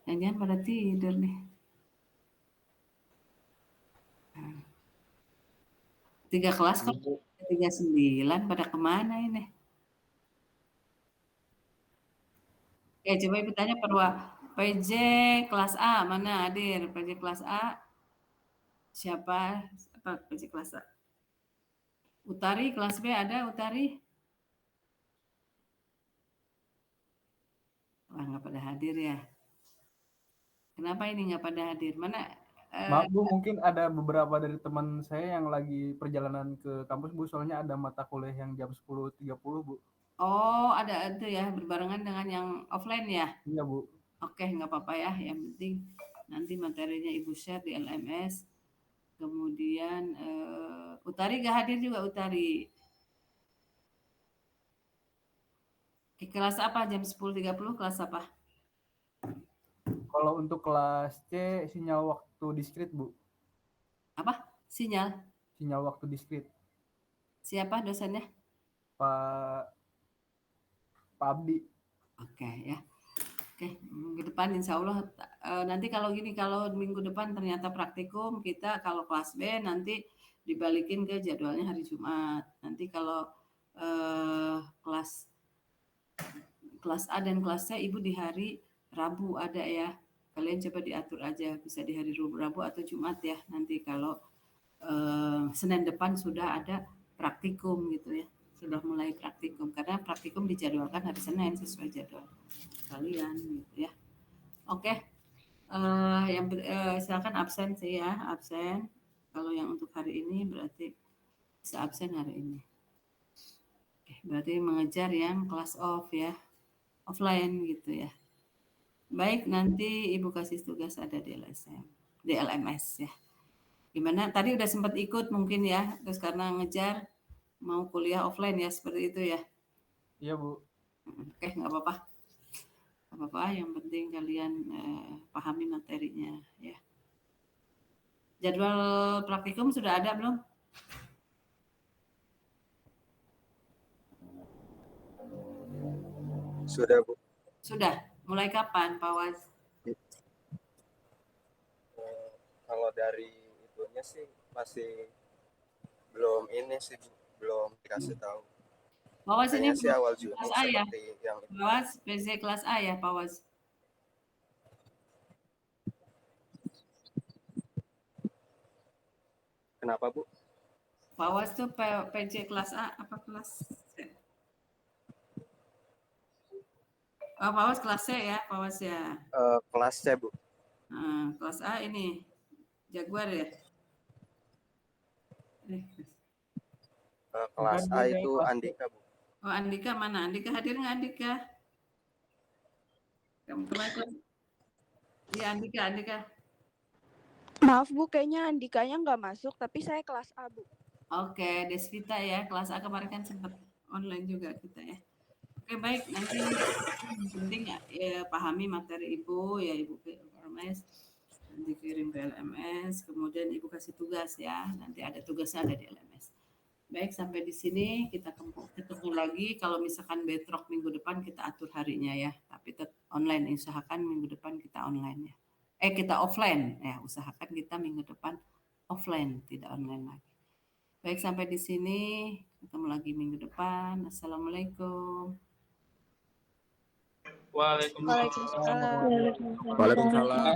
jangan pada tidur nih. 3 kelas kan 39 pada kemana ini? Oke, coba Ibu tanya PJ kelas A mana hadir? PJ kelas A siapa? Apa PJ kelas A? Utari kelas B ada Utari? Wah nggak pada hadir ya. Kenapa ini nggak pada hadir? Mana? Maaf Bu, mungkin ada beberapa dari teman saya yang lagi perjalanan ke kampus Bu, soalnya ada mata kuliah yang jam 10.30 Bu. Oh ada itu ya berbarengan dengan yang offline ya? Iya Bu. Oke nggak apa-apa ya. Yang penting nanti materinya Ibu share di LMS. Kemudian Utari gak hadir juga Utari. Kelas apa? Jam 10.30 kelas apa? Kalau untuk kelas C sinyal waktu diskrit Bu. Apa? Sinyal? Sinyal waktu diskrit. Siapa dosennya? Pak Abdi. Oke ya. Oke, minggu depan insya Allah nanti kalau gini, kalau minggu depan ternyata praktikum kita kalau kelas B nanti dibalikin ke jadwalnya hari Jumat. Nanti kalau kelas A dan kelas C Ibu di hari Rabu ada ya. Kalian coba diatur aja bisa di hari Rabu atau Jumat ya. Nanti kalau Senin depan sudah ada praktikum gitu ya. sudah mulai praktikum, karena praktikum dijadwalkan hari Senin sesuai jadwal kalian gitu ya. Oke, silakan absen sih ya, absen. Kalau yang untuk hari ini berarti bisa absen hari ini. Oke, berarti mengejar yang kelas off ya, offline gitu ya. Baik, nanti Ibu kasih tugas ada di LSM, di LMS ya. Gimana? Tadi udah sempat ikut mungkin ya, terus karena ngejar mau kuliah offline ya, seperti itu ya. Iya, Bu. Oke, nggak apa-apa. Nggak apa-apa, yang penting kalian pahami materinya ya. Jadwal praktikum sudah ada belum? Sudah, Bu. Sudah. Mulai kapan, Pak Was? Kalau dari itunya sih masih belum ini sih, Bu. Belum dikasih tahu. Pak Was ini Kayaknya sih awal Juni kelas A ya? seperti yang itu. Pak Was, PC kelas A ya, Pak Was? Kenapa, Bu? Pak Was tuh PC kelas A apa kelas C? Oh, Pak Was kelas C ya, Pak Was ya. Kelas C, Bu. Nah, kelas A ini Jaguar ya? Kelas Bukan, A Bu, itu kelas C. Andika, Bu. Oh, Andika mana? Andika hadir nggak Andika? Kemarin iya Andika. Maaf Bu, kayaknya Andikanya nggak masuk, tapi saya kelas A Bu. Oke, Desvita ya, kelas A kemarin kan sempat online juga kita ya. Oke baik, nanti yang penting ya, pahami materi Ibu ya, Ibu ke LMS, nanti kirim ke LMS, kemudian Ibu kasih tugas ya, nanti ada tugasnya ada di LMS. Baik, sampai di sini kita ketemu lagi. Kalau misalkan bentrok minggu depan kita atur harinya ya, tapi tetap online, usahakan minggu depan kita online ya. Kita offline ya, usahakan kita minggu depan offline, tidak online lagi. Baik, sampai di sini ketemu lagi minggu depan. Assalamualaikum. Waalaikumsalam. Waalaikumsalam.